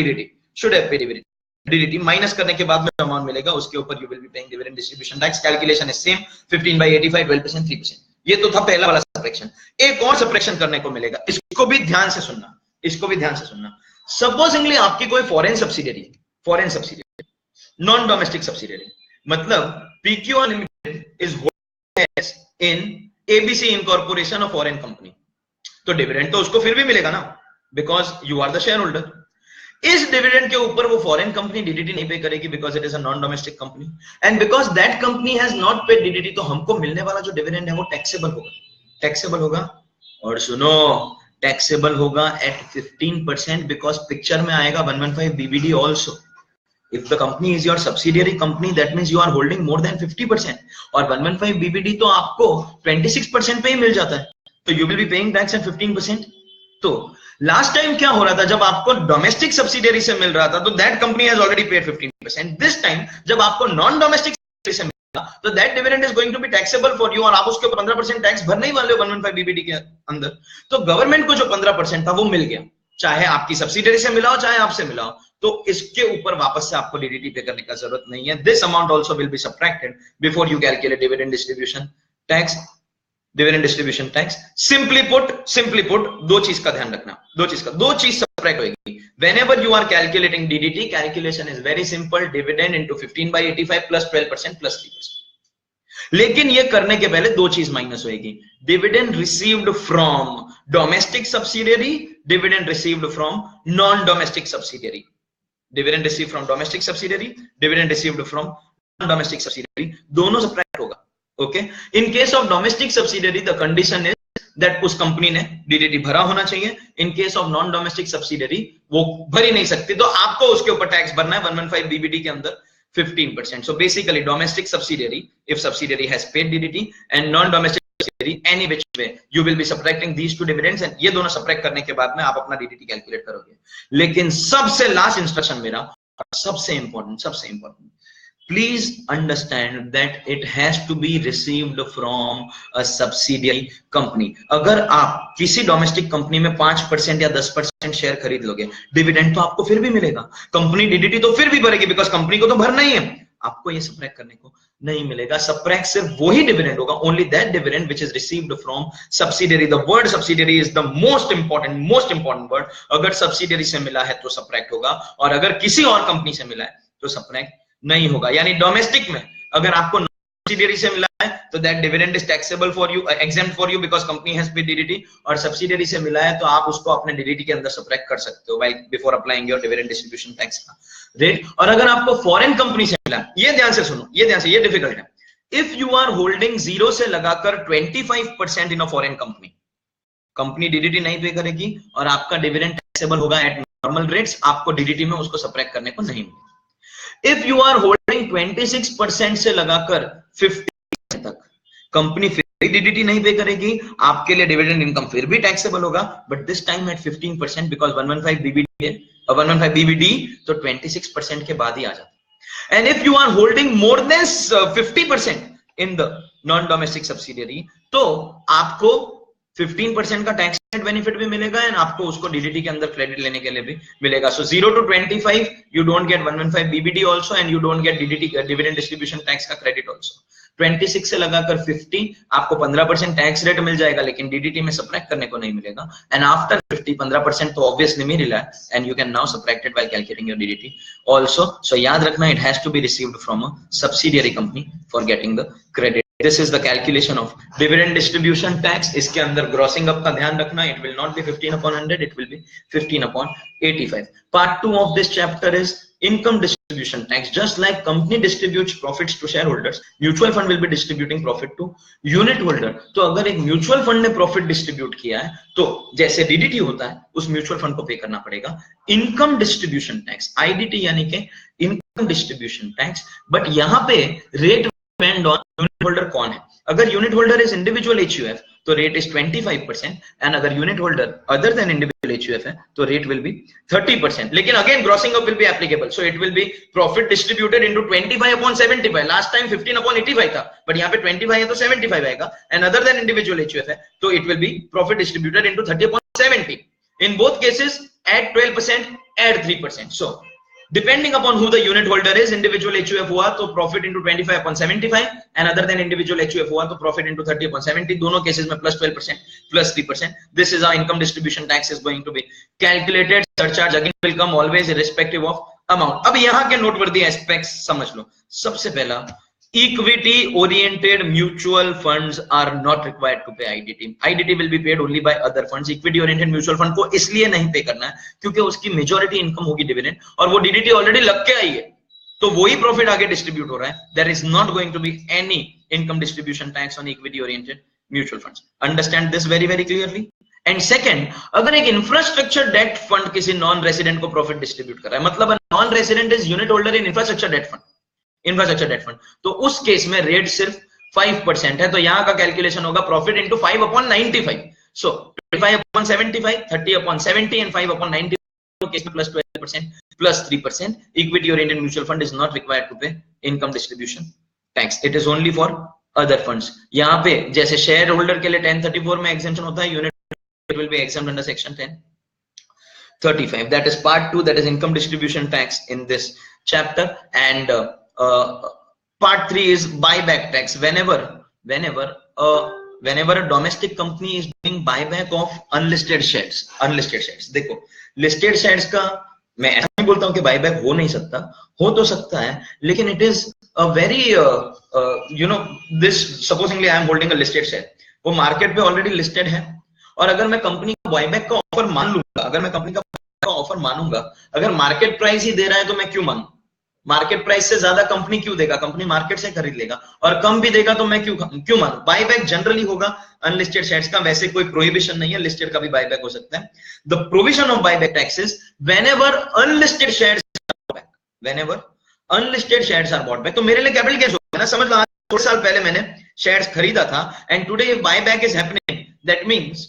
DDT minus करने के बाद में अमाउंट मिलेगा, उसके ऊपर you will be paying dividend distribution tax. Calculation is same, 15/85, 12%, 3%. ये तो था पहला वाला सब्ट्रैक्शन. एक और सब्ट्रैक्शन करने को मिलेगा, इसको भी ध्यान से सुनना. सपोजिंगली आपकी कोई foreign subsidiary, non domestic subsidiary, मतलब PQ limited is in ABC incorporation of foreign company, तो डिविडेंड तो उसको फिर भी मिलेगा ना, because you are the share holder. इस डिविडेंड के ऊपर वो फॉरेन कंपनी डीडीटी नहीं पे करेगी, because it is a non domestic company, and because that company has not paid DDT, तो हमको मिलने वाला जो डिविडेंड है वो टैक्सेबल होगा. और सुनो, टैक्सेबल होगा एट 15%, बिकॉज पिक्चर में आएगा 115 BBD also. If the company is your subsidiary company, that means you are holding more than 50%, और 115 BBD तो आपको 26% पे ही मिल जाता है, तो you will be paying tax at 15%. तो लास्ट टाइम क्या हो रहा था, जब आपको डोमेस्टिक सब्सिडियरी से मिल रहा था तो that company has already paid 15%. This time जब आपको नॉन डोमेस्टिक से मिला तो that dividend is going to be taxable for you, और आप उसके ऊपर 15% टैक्स भरने ही वाले हो 115 BBD के अंदर. तो गवर्नमेंट को जो 15% था वो मिल गया, चाहे आपकी सब्सिडियरी से मिला हो चाहे आपसे मिला हो, तो इसके ऊपर वापस से आपको डीडीटी पे करने का जरूरत नहीं है. This amount also will be subtracted before you calculate dividend distribution tax. Simply put दो चीज का ध्यान रखना, दो चीज सबट्रैक्ट होगी. whenever you are calculating DDT, calculation is very simple, dividend into 15/85 plus 12% plus 3%. लेकिन ये करने के पहले दो चीज माइनस होगी, dividend received from domestic subsidiary, dividend received from non domestic subsidiary. Dividend received from domestic subsidiary, dividend received from non domestic subsidiary, दोनों सबट्रैक्ट होगा. Okay, in case of domestic subsidiary the condition is that उस कंपनी ने डीडीटी भरा होना चाहिए. In case of non domestic subsidiary वो भर ही नहीं सकती, तो आपको उसके ऊपर टैक्स भरना है 115 BBD के अंदर 15%. So basically domestic subsidiary, if subsidiary has paid DDT, and non-domestic subsidiary, any which way you will be subtracting these two dividends, and ये दोनों subtract करने के बाद में आप अपना DDT calculate करोगे. लेकिन सबसे last instruction मेरा, सबसे important, please understand that it has to be received from a subsidiary company. अगर आप किसी डोमेस्टिक कंपनी में 5% या 10% शेयर खरीद लोगे, डिविडेंड तो आपको फिर भी मिलेगा, कंपनी डीडीटी तो फिर भी भरेगी, बिकॉज कंपनी को तो भरना ही है, आपको ये सबट्रैक्ट करने को नहीं मिलेगा. सबट्रैक्ट सिर्फ वही डिविडेंड होगा, only that dividend which is received from subsidiary. The word subsidiary is the most important word. अगर सब्सिडियरी से मिला है तो सबट्रैक्ट होगा, और अगर किसी और कंपनी से मिला है तो सबट्रैक्ट नहीं होगा. यानी डोमेस्टिक में अगर आपको सब्सिडियरी से मिला है तो that dividend is taxable for you, exempt for you, because company has paid DDT. और सब्सिडियरी से मिला है तो आप उसको अपने डीडीटी के अंदर सबट्रैक्ट कर सकते हो while before applying your dividend distribution tax का रेट. और अगर आपको फॉरेन कंपनी से मिला, ये ध्यान से सुनो, ये डिफिकल्ट है. इफ यू आर होल्डिंग 0 से लगाकर 25% इन अ फॉरेन कंपनी डीडीटी नहीं पे करेगी और आपका डिविडेंड टैक्सेबल होगा एट नॉर्मल रेट्स, आपको डीडीटी में उसको सबट्रैक्ट करने को नहीं मिलेगा. If you are holding 26% से लगाकर 50% तक, कंपनी फिर भी डीडीटी नहीं पे करेगी, आपके लिए डिविडेंड इनकम फिर भी टैक्सेबल होगा, but this time at 15%, because 115 BBD तो 26% के बाद ही आ जाता है. And if you are holding more than 50% in the non domestic subsidiary, तो आपको 15% का टैक्स बेनिफिट भी मिलेगा, एंड आपको उसको डीडीटी के अंदर क्रेडिट लेने के लिए भी मिलेगा. सो 0 to 25 you don't get 115 BBD also, and you don't get DDT dividend distribution tax का क्रेडिट also. 26 से लगाकर 50 आपको 15% टैक्स रेट मिल जाएगा, लेकिन डीडीटी में सबट्रैक्ट करने को नहीं मिलेगा. एंड आफ्टर 50 15% तो ऑब्वियसली मिल रहा है, and you can now subtract it while calculating your DDT also. So याद रखना, it has to be received from a subsidiary company for getting the credit. This is the calculation of dividend distribution tax. इसके अंदर grossing up का ध्यान रखना. It will not be 15/100. It will be 15/85. Part 2 of this chapter is income distribution tax. Just like company distributes profits to shareholders, mutual fund will be distributing profit to unit holder. तो अगर एक mutual fund ने profit distribute किया है, तो जैसे DDT होता है, उस mutual fund को पे करना पड़ेगा income distribution tax, IDT यानी कि income distribution tax. But यहाँ पे rate depend on unit holder कौन है. अगर unit holder is individual HUF, तो रेट इज 25%, एंड अगर unit holder other than individual HUF है तो रेट विल बी 30%. लेकिन again grossing up will be applicable, so it will B profit distributed into 25/75. Last time 15/85 था, बट यहाँ पे 25 है तो 75 आएगा, and other than individual HUF है तो it will B profit distributed into 30/70. In both cases, add 12%, add 3%. So, depending upon who the unit holder is, individual HUF हुआ तो profit into 25/75, and other than individual HUF हुआ तो profit into 30/70. दोनों cases में plus 12%, plus 3%. This is how income distribution tax is going to be calculated. Surcharge again will come always irrespective of amount. अब यहाँ के noteworthy aspects समझ लो. सबसे पहला, equity oriented mutual funds are not required to pay IDT. IDT will be paid only by other funds. Equity oriented mutual fund को इसलिए नहीं पे करना है क्योंकि उसकी मेजॉरिटी इनकम होगी डिविडेंड, और वो DDT ऑलरेडी लग के आई है तो वही प्रॉफिट आगे डिस्ट्रीब्यूट हो रहा है. There is not going to be any income distribution tax on equity oriented mutual funds. Understand this very very clearly. And second, अगर एक इंफ्रास्ट्रक्चर डेट फंड किसी नॉन रेसिडेंट को प्रॉफिट डिस्ट्रीब्यूट कर रहा है, मतलब non resident is unit holder in infrastructure debt fund, तो उस केस में रेट सिर्फ 5% है. तो यहां का कैलकुलेशन होगा profit into 5/95. So 25/75, 30/70 and 5/95 case में plus 12% plus 3%. Equity oriented mutual fund is not required to pay income distribution tax. It is only for other funds. यहाँ पे जैसे शेयर होल्डर के लिए 1034 में एग्जेम्पशन होता है, unit will be exempt under section 1035. That is part 2, that is income distribution tax in this chapter. And part 3 is buyback tax. Whenever a domestic company is doing buyback of unlisted shares. देखो listed shares का मैं ऐसा नहीं बोलता हूं कि buyback हो नहीं सकता, हो तो सकता है, लेकिन it is a very this supposingly I am holding a listed share, वो मार्केट पे ऑलरेडी लिस्टेड है, और अगर मैं कंपनी का बायबैक का ऑफर मान लूंगा, अगर मार्केट प्राइस ही दे रहा है तो मैं क्यों मानूं? मार्केट प्राइस से ज्यादा कंपनी क्यों देगा? कंपनी मार्केट से खरीद लेगा, और कम भी देगा तो मैं क्यों मानूं? बायबैक जनरली होगा अनलिस्टेड शेयर्स का, वैसे कोई प्रोहिबिशन नहीं है, लिस्टेड का भी बायबैक हो सकता है. The provision of buyback tax is whenever unlisted shares are bought back. तो मेरे लिए कैपिटल गेन होगा ना, समझ लो 2 साल पहले मैंने शेयर्स खरीदा था and today buyback is happening, that means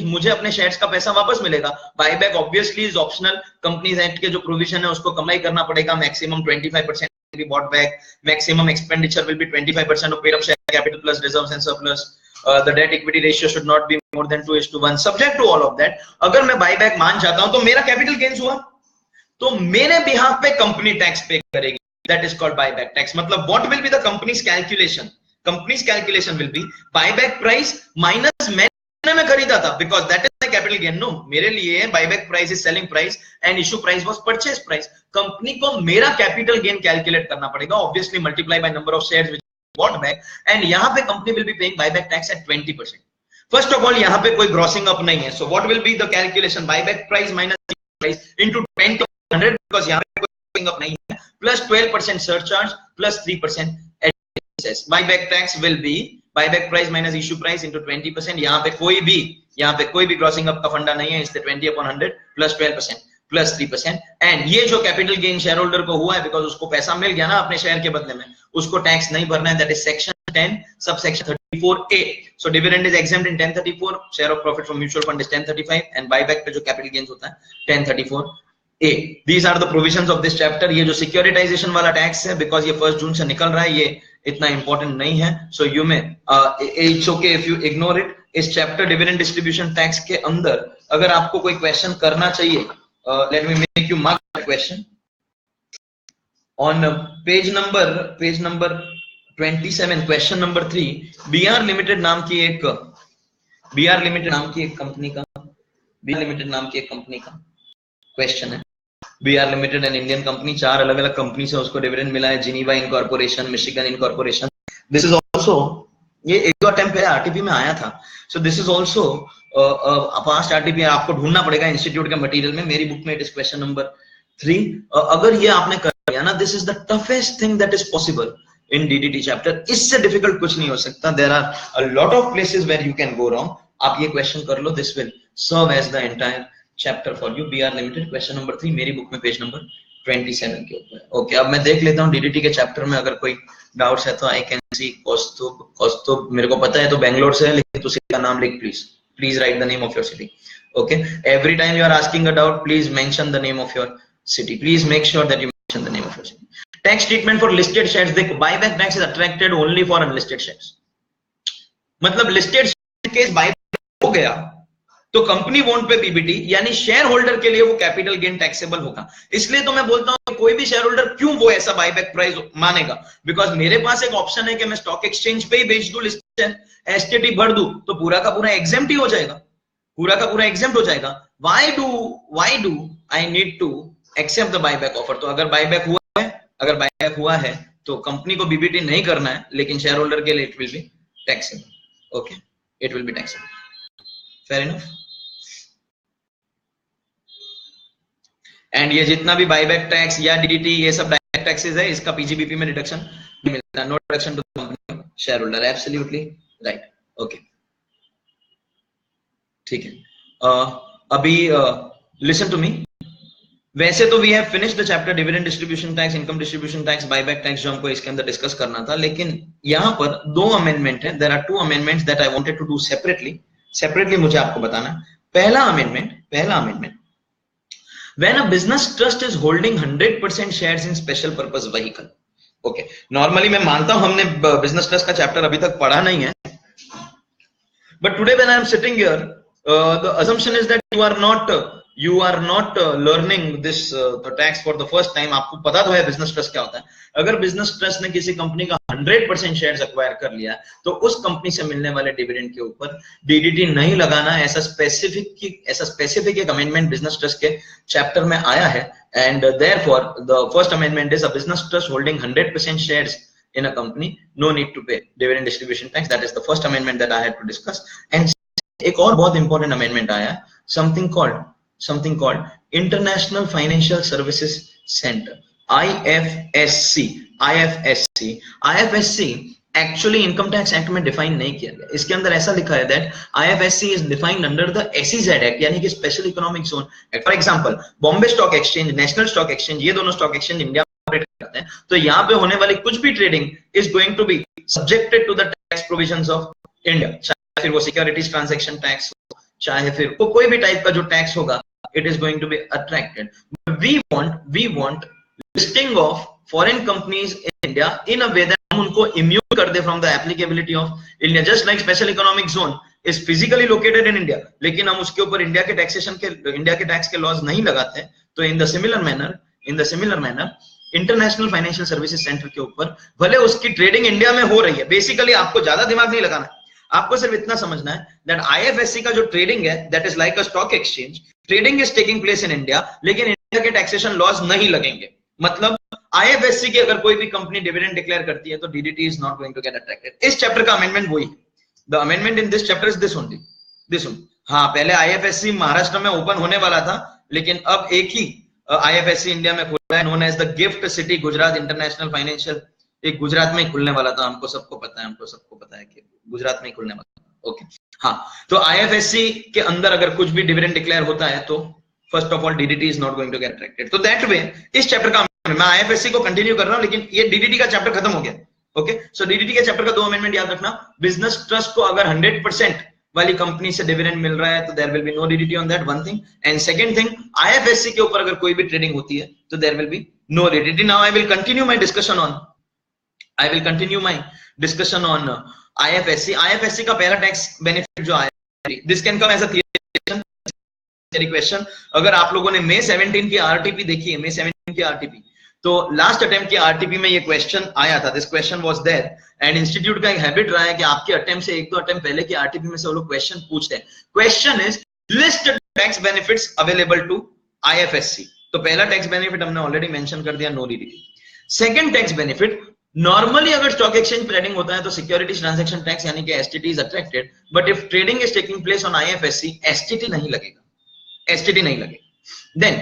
मुझे अपने शेयर्स का पैसा वापस मिलेगा. Buyback obviously is optional, companies act के जो प्रोविजन है उसको कमाई करना पड़ेगा. Maximum 25% will be bought back, maximum expenditure will be 25% of paid up share capital plus reserves and surplus. The debt equity ratio should not be more than 2:1. Subject to all of that, अगर मैं बायबैक मान जाता हूं तो मेरा कैपिटल गेन्स हुआ, तो मेरे बिहाफ पे कंपनी टैक्स पे करेगी. That is called buyback tax. मतलब what will be the company's calculation? Company's calculation will be buyback price minus मैंने खरीदा था, because that is my capital gain. No, मेरे लिए buyback price is selling price and issue price was purchase price. Company को मेरा capital gain calculate करना पड़ेगा, obviously multiply by number of shares which bought back, and यहाँ पे company will be paying buyback tax at 20%. First of all, यहाँ पे कोई grossing up नहीं है, so what will be the calculation? Buyback price minus price into 10,100, because यहाँ पे कोई grossing up नहीं है, plus 12% surcharge plus 3% excess. Buyback tax will be buyback price minus issue price into 20%. यहाँ पे कोई भी grossing up का फंडा नहीं है, इसलिए 20/100 plus 12% plus 3%. एंड ये जो कैपिटल गेन शेयर होल्डर को हुआ है, बिकॉज उसको पैसा मिल गया ना अपने शेयर के बदले में, उसको टैक्स नहीं भरना है. That is section 10 subsection 34A. So dividend is exempt in 1034, share of profit from mutual fund is 1035, and buyback पे जो कैपिटल गेन्स होता है 1034A. These are the provisions of this chapter. ये जो सिक्योरिटाइजेशन वाला टैक्स है, बिकॉज ये 1 जून से निकल रहा है, ये इतना इंपॉर्टेंट नहीं है. So you may it's okay if you ignore it. इस चैप्टर डिविडेंड डिस्ट्रीब्यूशन टैक्स के अंदर अगर आपको कोई क्वेश्चन करना चाहिए, let me make you mark the question on page number 27, question number 3. BR limited नाम की एक कंपनी का क्वेश्चन है. BR limited and Indian company, 4 अलग अलग कंपनी से उसको डिविडेंड मिला है. Geneva incorporation, Michigan incorporation. This is also, ये एक दो अटेम्प्ट आरटीपी में आया था. So this is also past RTP. आपको ढूंढना पड़ेगा इंस्टीट्यूट के मटेरियल में. मेरी बुक में इट इज क्वेश्चन नंबर 3. अगर ये आपने कर लिया ना, this is the toughest thing that is possible in DDT chapter. इससे डिफिकल्ट कुछ नहीं हो सकता. There are a lot of places where you can go wrong. आप ये क्वेश्चन कर लो, this will serve as the entire chapter for you. BR limited, question number 3, मेरी बुक में पेज नंबर 27 के ऊपर. ओके, अब मैं देख लेता हूँ डीडीटी के चैप्टर में अगर कोई डाउट्स है तो. आई कैन सी कौस्तुभ, मेरे को पता है तो बैंगलोर से है, लेकिन तो का नाम लिख, please write the name of your city. Okay, every time you are asking a doubt, please mention the name of your city. Please make sure that you mention the name of your city. Tax treatment for listed shares. देखो, buyback tax is attracted only for unlisted shares. मतलब लिस्टेड केस बायबैक हो गया तो कंपनी वोंट पे पीबीटी, यानी शेयर होल्डर के लिए वो कैपिटल गेन टैक्सेबल होगा. इसलिए तो मैं बोलता हूं कोई भी शेयर होल्डर क्यों वो ऐसा बायबैक प्राइस मानेगा, बिकॉज मेरे पास एक ऑप्शन है कि मैं स्टॉक एक्सचेंज पे ही बेच दूं लिस्टेड, एसटीटी भर दूं, तो पूरा का पूरा एग्जेम्प्ट ही हो जाएगा, पूरा का पूरा एग्जेम्प्ट हो जाएगा. Why do I need to accept the buyback offer? तो अगर बायबैक हुआ है तो कंपनी को बीबीटी नहीं करना है, लेकिन शेयर होल्डर के लिए it will be taxable. Okay, it will be taxable. Fair enough. And ये जितना भी बायबैक टैक्स या डीडीटी ये सब डायरेक्ट टैक्सेस है, इसका पीजीबीपी में डिडक्शन नहीं मिलता. No deduction to the company share holder. Absolutely right. Okay, ठीक है. अभी लिसन टू मी. वैसे तो we have finished the chapter dividend distribution tax, income distribution tax, buyback tax, जो हमको इसके अंदर डिस्कस करना था, लेकिन यहाँ पर 2 अमेंडमेंट है. There are 2 amendments that I wanted to do separately मुझे आपको बताना. पहला amendment, when a business trust is holding 100% shares in special purpose vehicle. Okay, normally मैं मानता हूं हमने business trust का चैप्टर अभी तक पढ़ा नहीं है, but today when I am sitting here, the assumption is that you are not learning this the tax for the first time. आपको पता तो है बिजनेस ट्रस्ट क्या होता है. अगर बिजनेस ट्रस्ट ने किसी कंपनी का 100% शेयर्स एक्वायर कर लिया तो उस कंपनी से मिलने वाले डिविडेंड के ऊपर डीडीटी नहीं लगाना, ऐसा स्पेसिफिक एक अमेंडमेंट बिजनेस ट्रस्ट के चैप्टर में आया है. And therefore the first amendment is a business trust holding 100% shares in a company, no need to pay dividend distribution tax. That is the first amendment that I had to discuss. And एक और बहुत important amendment आया, something called International Financial Services Center, IFSC. Actually income tax act में डिफाइन नहीं किया गया. इसके अंदर ऐसा लिखा है that IFSC is defined under the SEZ act, यानी कि special economic zone act. For example, Bombay stock exchange, national stock exchange, ये दोनों स्टॉक एक्सचेंज इंडिया में ऑपरेट करते हैं, तो यहाँ पे होने वाली कुछ भी trading is going to be subjected to the tax provisions of India. चाहे फिर वो सिक्योरिटीज ट्रांजैक्शन टैक्स, चाहे फिर कोई भी टाइप का जो टैक्स होगा, it is going to be attracted. But we want listing of foreign companies in India in a way that हम उनको immune कर दे from the applicability of India. Just like special economic zone is physically located in India, लेकिन हम उसके ऊपर इंडिया के टैक्स के लॉज नहीं लगाते. तो in the similar manner international financial services centre के ऊपर भले उसकी ट्रेडिंग इंडिया में हो रही है, बेसिकली आपको ज्यादा दिमाग नहीं लगाना है, आपको सिर्फ इतना समझना है दैट IFSC का जो ट्रेडिंग है that is like a stock exchange. Trading is taking place in India, लेकिन इंडिया के टैक्सेशन लॉज नहीं लगेंगे. मतलब IFSC की अगर कोई भी कंपनी डिविडेंड डिक्लेयर करती है तो DDT is not going to get attracted. इस चैप्टर का अमेंडमेंट वही है. The amendment in this chapter is this only. हाँ, पहले IFSC महाराष्ट्र में ओपन होने वाला था, लेकिन अब एक ही IFSC इंडिया में खुला है, known as the gift city Gujarat international financial. एक गुजरात में ही खुलने वाला था, हमको सबको पता है कि गुजरात में ही खुलने वाला था. ओके, हाँ, तो IFSC के अंदर अगर कुछ भी डिविडेंड डिक्लेयर होता है तो first of all DDT is not going to get attracted. तो दैट वे इस चैप्टर का मैं IFSC को कंटिन्यू कर रहा हूं, लेकिन ये DDT का चैप्टर खत्म हो गया. ओके, सो DDT के चैप्टर का 2 अमेंडमेंट याद रखना. बिजनेस ट्रस्ट को अगर 100% वाली कंपनी से डिविडेंड मिल रहा है तो there will be no DDT on that, one thing. And second thing, IFSC के ऊपर अगर कोई भी ट्रेडिंग होती है तो there will be no DDT. Now I will continue my discussion on IFSC. IFSC का पहला टैक्स बेनिफिट जो आया, this can come as a theory question. अगर आप लोगों ने May 17 की RTP देखी है, May 17 की RTP, तो लास्ट अटेम्प्ट की RTP में ये क्वेश्चन आया था. This question was there and institute का एक हैबिट रहा है कि आपके अटेम्प्ट से 1-2 अटेम्प्ट पहले की RTP में से वो लोग क्वेश्चन पूछते हैं. Question is list tax benefits available to IFSC. तो पहला टैक्स बेनिफिट हमने ऑलरेडी मेंशन कर दिया, no DDT. Second tax benefit, normally अगर स्टॉक एक्सचेंज ट्रेडिंग होता है तो सिक्योरिटीज ट्रांजैक्शन टैक्स यानी कि STT is attracted, but if trading is taking place on IFSC, STT नहीं लगेगा. देन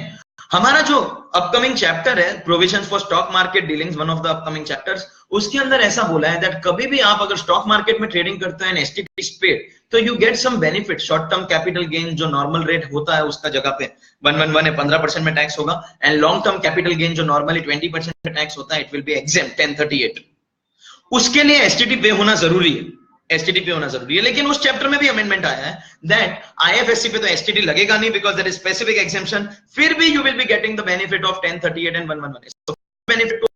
हमारा जो अपकमिंग चैप्टर है, provisions for stock market dealings, one of the upcoming chapters, उसके अंदर ऐसा बोला है दैट कभी भी आप अगर स्टॉक मार्केट में ट्रेडिंग करते हैं STT इज पेड, तो you get some benefit. Short term capital gain जो नॉर्मल रेट होता है उसका जगह पे 111 है, 15% में टैक्स होगा. And long term capital gain जो नॉर्मली 20% में टैक्स होता है, इट विल बी एग्जेम्प्ट 1038. उसके लिए STT पे होना जरूरी है. एसटीडी पे होना जरूरी है। लेकिन उस चैप्टर में भी अमेंडमेंट आया है दैट आईएफएससी पे तो एसटीडी लगेगा नहीं because there is specific exemption, फिर भी you will be getting the benefit of 1038 and 111। So benefit to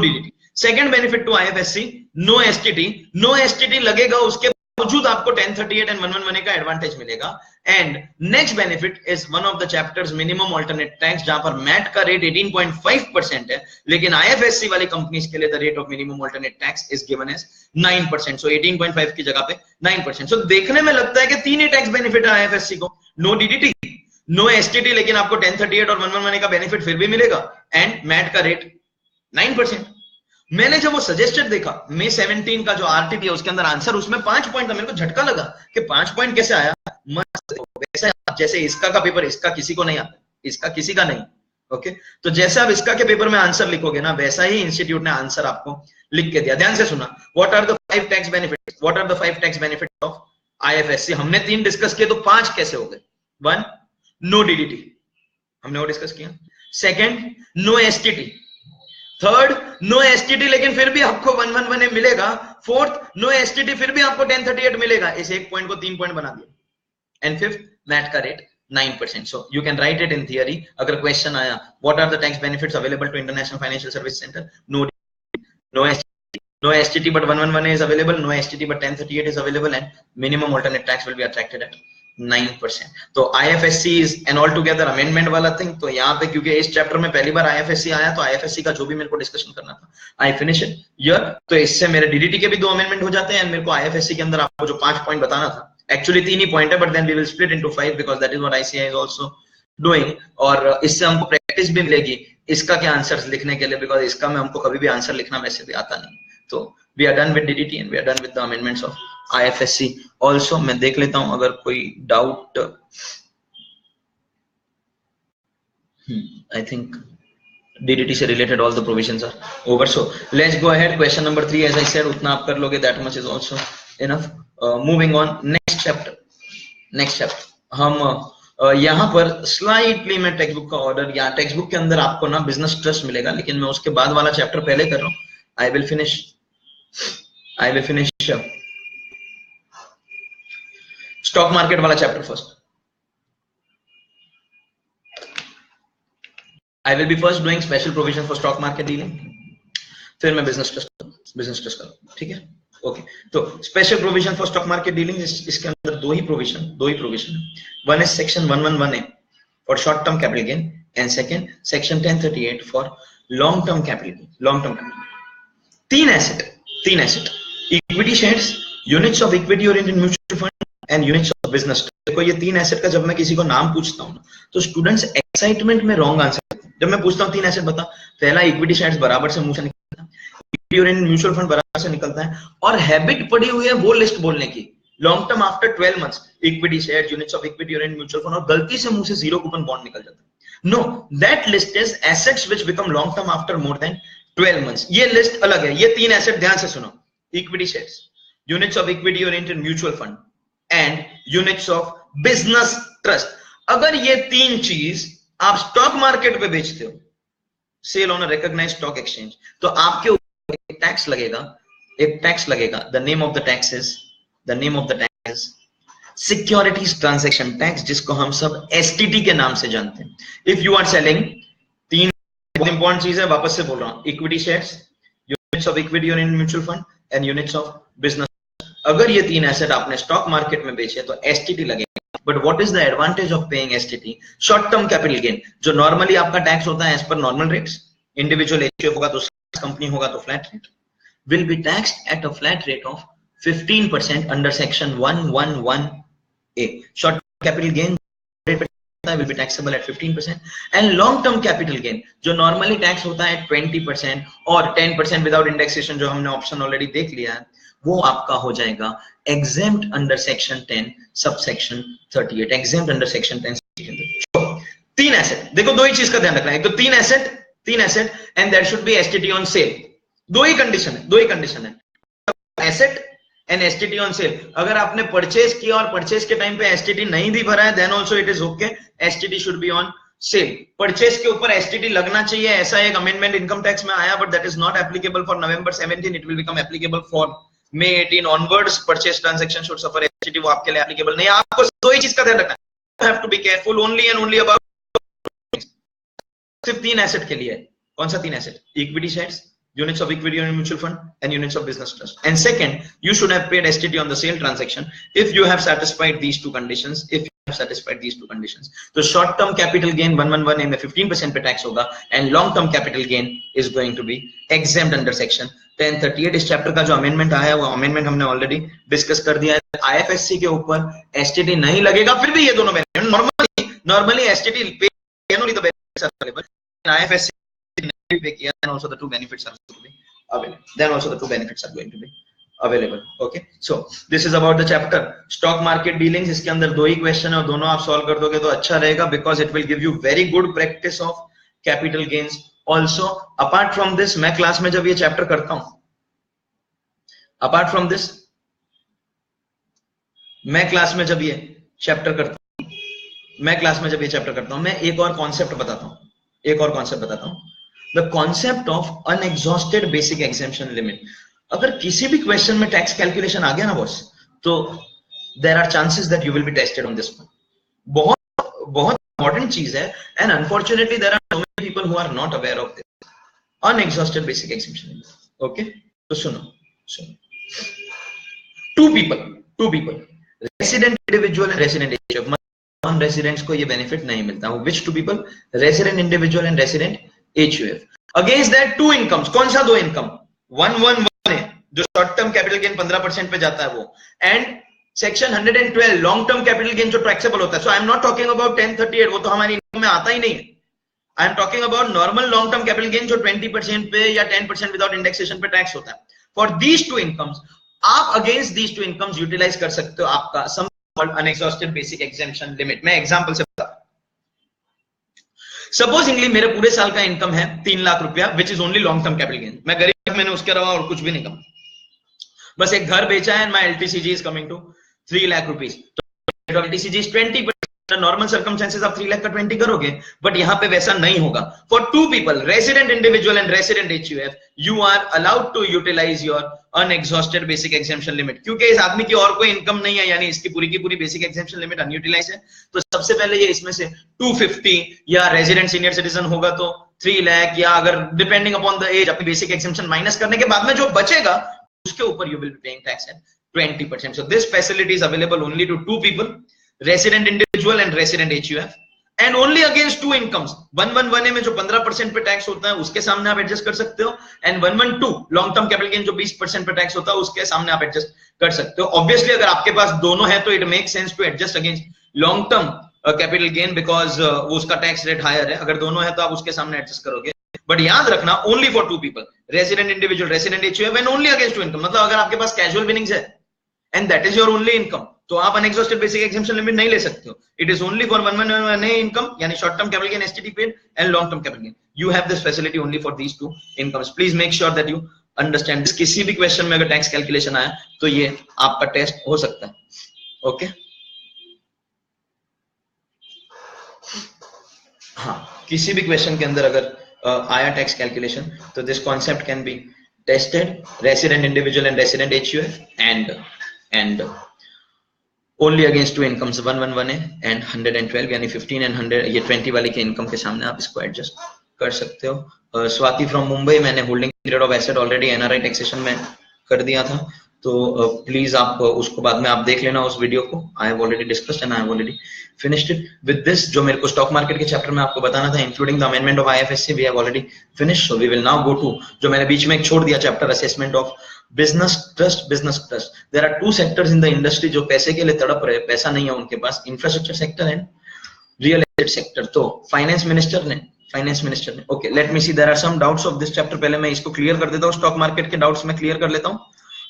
DDT. Second benefit to IFSC, no STT. No STT लगेगा उसके बावजूद आपको 1038 एंड 111 का एडवांटेज मिलेगा। And next benefit is one of the chapters minimum alternate tax, जहां पर मैट का रेट 18.5% है, लेकिन आईएफएससी वाली कंपनीज के लिए the rate of minimum alternate tax is given as 9%। So 18.5 की जगह पे 9%। सो देखने में लगता है कि तीन ही टैक्स बेनिफिट है आईएफएससी को, नो डीडीटी, नो एसटीडी, लेकिन आपको 1038 और 111 का बेनिफिट फिर भी मिलेगा, एंड मैट का रेट 9%। मैंने जब वो सजेस्टेड देखा May 17 का जो आरटीपी है उसके अंदर आंसर उसमें 5 पॉइंट था, मेरे को झटका लगा कि 5 पॉइंट कैसे आया। मस्त, वैसे जैसे इसका का पेपर, इसका किसी को नहीं आता, इसका किसी का नहीं, ओके। तो जैसे आप इसका के पेपर में आंसर लिखोगे ना, वैसा ही इंस्टीट्यूट ने आंसर आपको लिख के दिया। ध्यान से सुना, what are the 5 tax benefits, what are the 5 tax benefits of IFSC. हमने 3 डिस्कस किए तो 5 कैसे हो गए। 1, नो डीडीटी, हमने वो डिस्कस किया। Second, no STT. Third, no STT लेकिन फिर भी आपको 111 मिलेगा। फोर्थ, नो एसटीटी फिर भी आपको 1038 मिलेगा। इस एक पॉइंट को 3 पॉइंट बना दिया। एंड फिफ्थ, मैट का rate 9%। So you can write it in theory. अगर क्वेश्चन आया what are the tax benefits available to international financial service center, no STT but 111 is available, no STT but 1038 is available, and minimum alternate tax will be attracted at 9%. तो IFSC is an altogether amendment वाला थिंग। तो यहाँ पे क्योंकि इस चैप्टर में पहली बार IFSC आया, तो IFSC का जो भी मेरे को डिस्कशन करना था I finish it here। तो इससे मेरे DDT के भी 2 अमेंडमेंट हो जाते हैं, एंड मेरे को IFSC के अंदर आपको जो 5 पॉइंट बताना था, एक्चुअली 3 ही पॉइंट है, but then we will split into 5 because that is what ICAI is also doing. और इससे हमको प्रैक्टिस भी मिलेगी इसका क्या आंसर्स लिखने के लिए, बिकॉज इसका में हमको कभी भी आंसर लिखना वैसे भी आता नहीं। तो we are done with DDT and we are done with the amendments of IFSC also। मैं देख लेता हूं अगर कोई डाउट। I think DDT से related all the provisions are over, so let's go ahead। question number 3 as I said उतना आप कर लोगे, that much is also enough। moving on, next chapter हम यहाँ पर स्लाइटली मैं टेक्स्ट बुक का ऑर्डर, या टेक्स्ट बुक के अंदर आपको ना बिजनेस ट्रस्ट मिलेगा, लेकिन मैं उसके बाद वाला चैप्टर पहले कर रहा हूँ। I will finish stock market वाला चैप्टर first. I will be first doing special provision for stock market dealing, फिर मैं बिजनेस ट्रस्ट करूँ, ठीक है, ओके। तो special provision for stock market dealing, इसके अंदर दो ही provision. One is section 111A for short term capital gain, and second section 1038 for long term capital. तीन asset, equity shares, units of equity oriented mutual fund and units of business. देखो ये 3 एसेट का जब मैं किसी को नाम पूछता हूँ तो स्टूडेंट्स एक्साइटमेंट में रॉन्ग आंसर, जब मैं पूछता हूँ 3 एसेट बता, पहला इक्विटी शेयर्स बराबर से मुंह से निकलता है, इक्विटी ओरिएंटेड म्यूचुअल फंड बराबर से निकलता है, और हैबिट पड़ी हुई है वो लिस्ट बोलने की, long term after 12 months, equity share, units of equity oriented mutual fund, और गलती से मुंह से जीरो कूपन बॉन्ड निकल जाता है। No, that list is assets which become long term after more than 12 months. ये लिस्ट अलग है। ये 3 एसेट ध्यान से सुनो, equity shares, units of equity oriented mutual fund and units of business trust. अगर ये 3 चीज आप स्टॉक मार्केट पे बेचते हो, sale on a recognized stock exchange, तो आपके ऊपर एक टैक्स लगेगा। The name of the tax is securities transaction tax, जिसको हम सब एसटीटी के नाम से जानते हैं। इफ यू आर सेलिंग, 3 बहुत इंपॉर्टेंट चीज है, वापस से बोल रहा हूं, equity shares, units of equity oriented mutual fund and units of business. अगर ये 3 एसेट आपने स्टॉक मार्केट में बेचे तो एसटीटी लगेगा। But what is the advantage of paying STT? Short term capital gain, जो नॉर्मली आपका टैक्स होता है as per normal rates, individual HUF होगा तो कंपनी होगा तो flat rate, will be taxed at a flat rate of 15% under section 111A। Short capital gain will be taxable at 15%, and long term capital gain जो normally tax होता है 20% और 10% without indexation, जो हमने ऑप्शन ऑलरेडी देख लिया है, वो आपका हो जाएगा exempt under section 10 subsection 38, exempt under section 10 3 asset. देखो दो ही चीज का ध्यान रखना है, एक तो 3 asset and there should be STT on sale. दो ही कंडीशन है, asset and STT on sale. अगर आपने परचेज किया और परचेज के टाइम पे एसटीटी नहीं भी भरा है, then also it is okay, STT should be on sale. Purchase के ऊपर एसटीटी लगना चाहिए, ऐसा एक अमेंडमेंट इनकम टैक्स में आया, but that is not applicable for November 17, it will become applicable for May 18 onwards purchase transaction should suffer STT, वो आपके लिए applicable नहीं है। आपको दो ही चीज का ध्यान रखना है, you have to be careful only and only about सिर्फ 3 एसेट के लिए है। कौन सा 3 asset? Equity shares, units of equity on mutual fund and units of business trust. And second, you should have paid STT on the sale transaction if you have satisfied these two conditions. तो short term capital gain 111A में 15% पे टैक्स होगा and long term capital gain is going to be exempt under section 1038. इस चैप्टर का जो अमेंडमेंट आया है वो अमेंडमेंट हमने ऑलरेडी डिस्कस कर दिया है। IFSC के ऊपर STT नहीं लगेगा, फिर भी ये दोनों बेनिफिट नॉर्मली STT पे only the benefits are available. IFSC and also the two benefits are going to be available. Then also the two benefits are going to be available. Okay, so this is about the chapter stock market dealings. इसके अंदर दो ही क्वेश्चन है और दोनों आप सॉल्व कर दोगे तो अच्छा रहेगा, because it will give you very good practice of capital gains. Also, apart from this, मैं क्लास में जब ये चैप्टर करता हूँ, apart from this, मैं क्लास में जब ये चैप्टर करता हूँ, मैं एक और कॉन्सेप्ट बताता हूँ, the concept of unexhausted basic exemption limit. अगर किसी भी क्वेश्चन में टैक्स कैलकुलेशन आ गया ना बॉस, तो there are chances that you will be tested on this one. बहुत important चीज है, and unfortunately there are so many people who are not aware of this unexhausted basic exemption limit. Okay, तो सुनो, two people, resident individual and resident HUF. Non residents को ये बेनिफिट नहीं मिलता। Which two people? Resident individual and resident HUF. Against that two incomes, कौन सा दो इनकम? 111 है जो शॉर्ट टर्म कैपिटल गेन 15% पे जाता है वो, and section 112 long term capital gain जो टैक्सेबल होता है। So I am not talking about 1038, वो तो हमारी इनकम में आता ही नहीं है। I am talking about normal long term capital gain जो 20% पे या 10% विदाउट इंडेक्सेशन पे टैक्स होता है। फॉर दीज टू इनकम्स, आप against these two incomes utilize कर सकते हो आपका sum unexhausted basic exemption limit. मैं एग्जांपल से बता, सपोजिंगली मेरे पूरे साल का इनकम है 3 लाख रुपया, which is only long term capital gain. मैं गरीब, मैंने उसके अलावा और कुछ भी नहीं कमा, बस एक घर बेचा है, my LTCG is coming to 3 lakh rupees. तो LTCG इज 20%। नॉर्मल सर्कमस्टेंसेस आप 3 लाख का 20 करोगे, बट यहां पे वैसा नहीं होगा। For two people, resident individual and resident HUF, you are allowed to utilize your unexhausted basic exemption limit. क्योंकि इस आदमी की और कोई इनकम नहीं है, यानी इसकी पूरी की पूरी बेसिक एग्जेम्पशन लिमिट अनयूटिलाइज है, तो सबसे पहले ये इसमें से 250 या रेजिडेंट सीनियर सिटीजन होगा तो 3 लाख, या अगर डिपेंडिंग अपॉन द एज अपनी बेसिक एग्जेम्पशन माइनस करने के बाद में जो बचेगा उसके ऊपर you will be paying tax at 20%. So this facility is available only to two people, resident individual and resident HUF, and only against two incomes. 111A में जो 15% पे टैक्स होता है उसके सामने आप एडजस्ट कर सकते हो, and 112 long term capital gain जो 20% पे टैक्स होता है उसके सामने आप एडजस्ट कर सकते हो. ऑब्वियसली अगर आपके पास दोनों है तो it make sense to adjust against long term capital gain, because वो उसका टैक्स रेट हायर है. अगर दोनों है तो आप उसके सामने एडजस्ट करोगे. बट याद रखना only for two people, resident individual, resident HUF, and only against two income. मतलब अगर आपके पास कैजुअल विनिंग्स है and that is your only income, तो आप अनएग्जॉस्टेड बेसिक एग्जेम्पशन लिमिट नहीं ले सकते हो. It is only for 111A income, यानी short term capital gain STT paid and long term capital gain. You have this facility only for these two incomes. Please make sure that you understand this. किसी भी क्वेश्चन में अगर टैक्स कैलकुलेशन आया तो ये आपका टेस्ट हो सकता है. ओके हाँ, किसी भी क्वेश्चन के अंदर अगर आया टैक्स कैलकुलेशन तो this concept can be tested. Resident individual and resident HUF and only against two incomes, 111A and 112, यानी 15 and 100, ये 20 वाले के इनकम के सामने आप इसको एडजस्ट कर सकते हो. स्वाति फ्रॉम मुंबई, मैंने holding period of asset already NRI taxation में कर दिया था, तो प्लीज आप उसको बाद में आप देख लेना उस वीडियो को. आई have already discussed and I have already finished it. With this जो मेरे को स्टॉक मार्केट के चैप्टर में आपको बताना था, including the amendment of IFSC, we have already finished. So we will now go to जो मैंने बीच में एक छोड़ दिया chapter, assessment of business trust. Business trust, there are two sectors in the industry जो पैसे के लिए तड़प रहे, पैसा नहीं है उनके पास, infrastructure sector and real estate sector. तो फाइनेंस मिनिस्टर ने okay, let me see, there are some doubts of this chapter. पहले मैं इसको क्लियर कर देता हूँ, स्टॉक मार्केट के डाउट्स मैं क्लियर कर लेता हूँ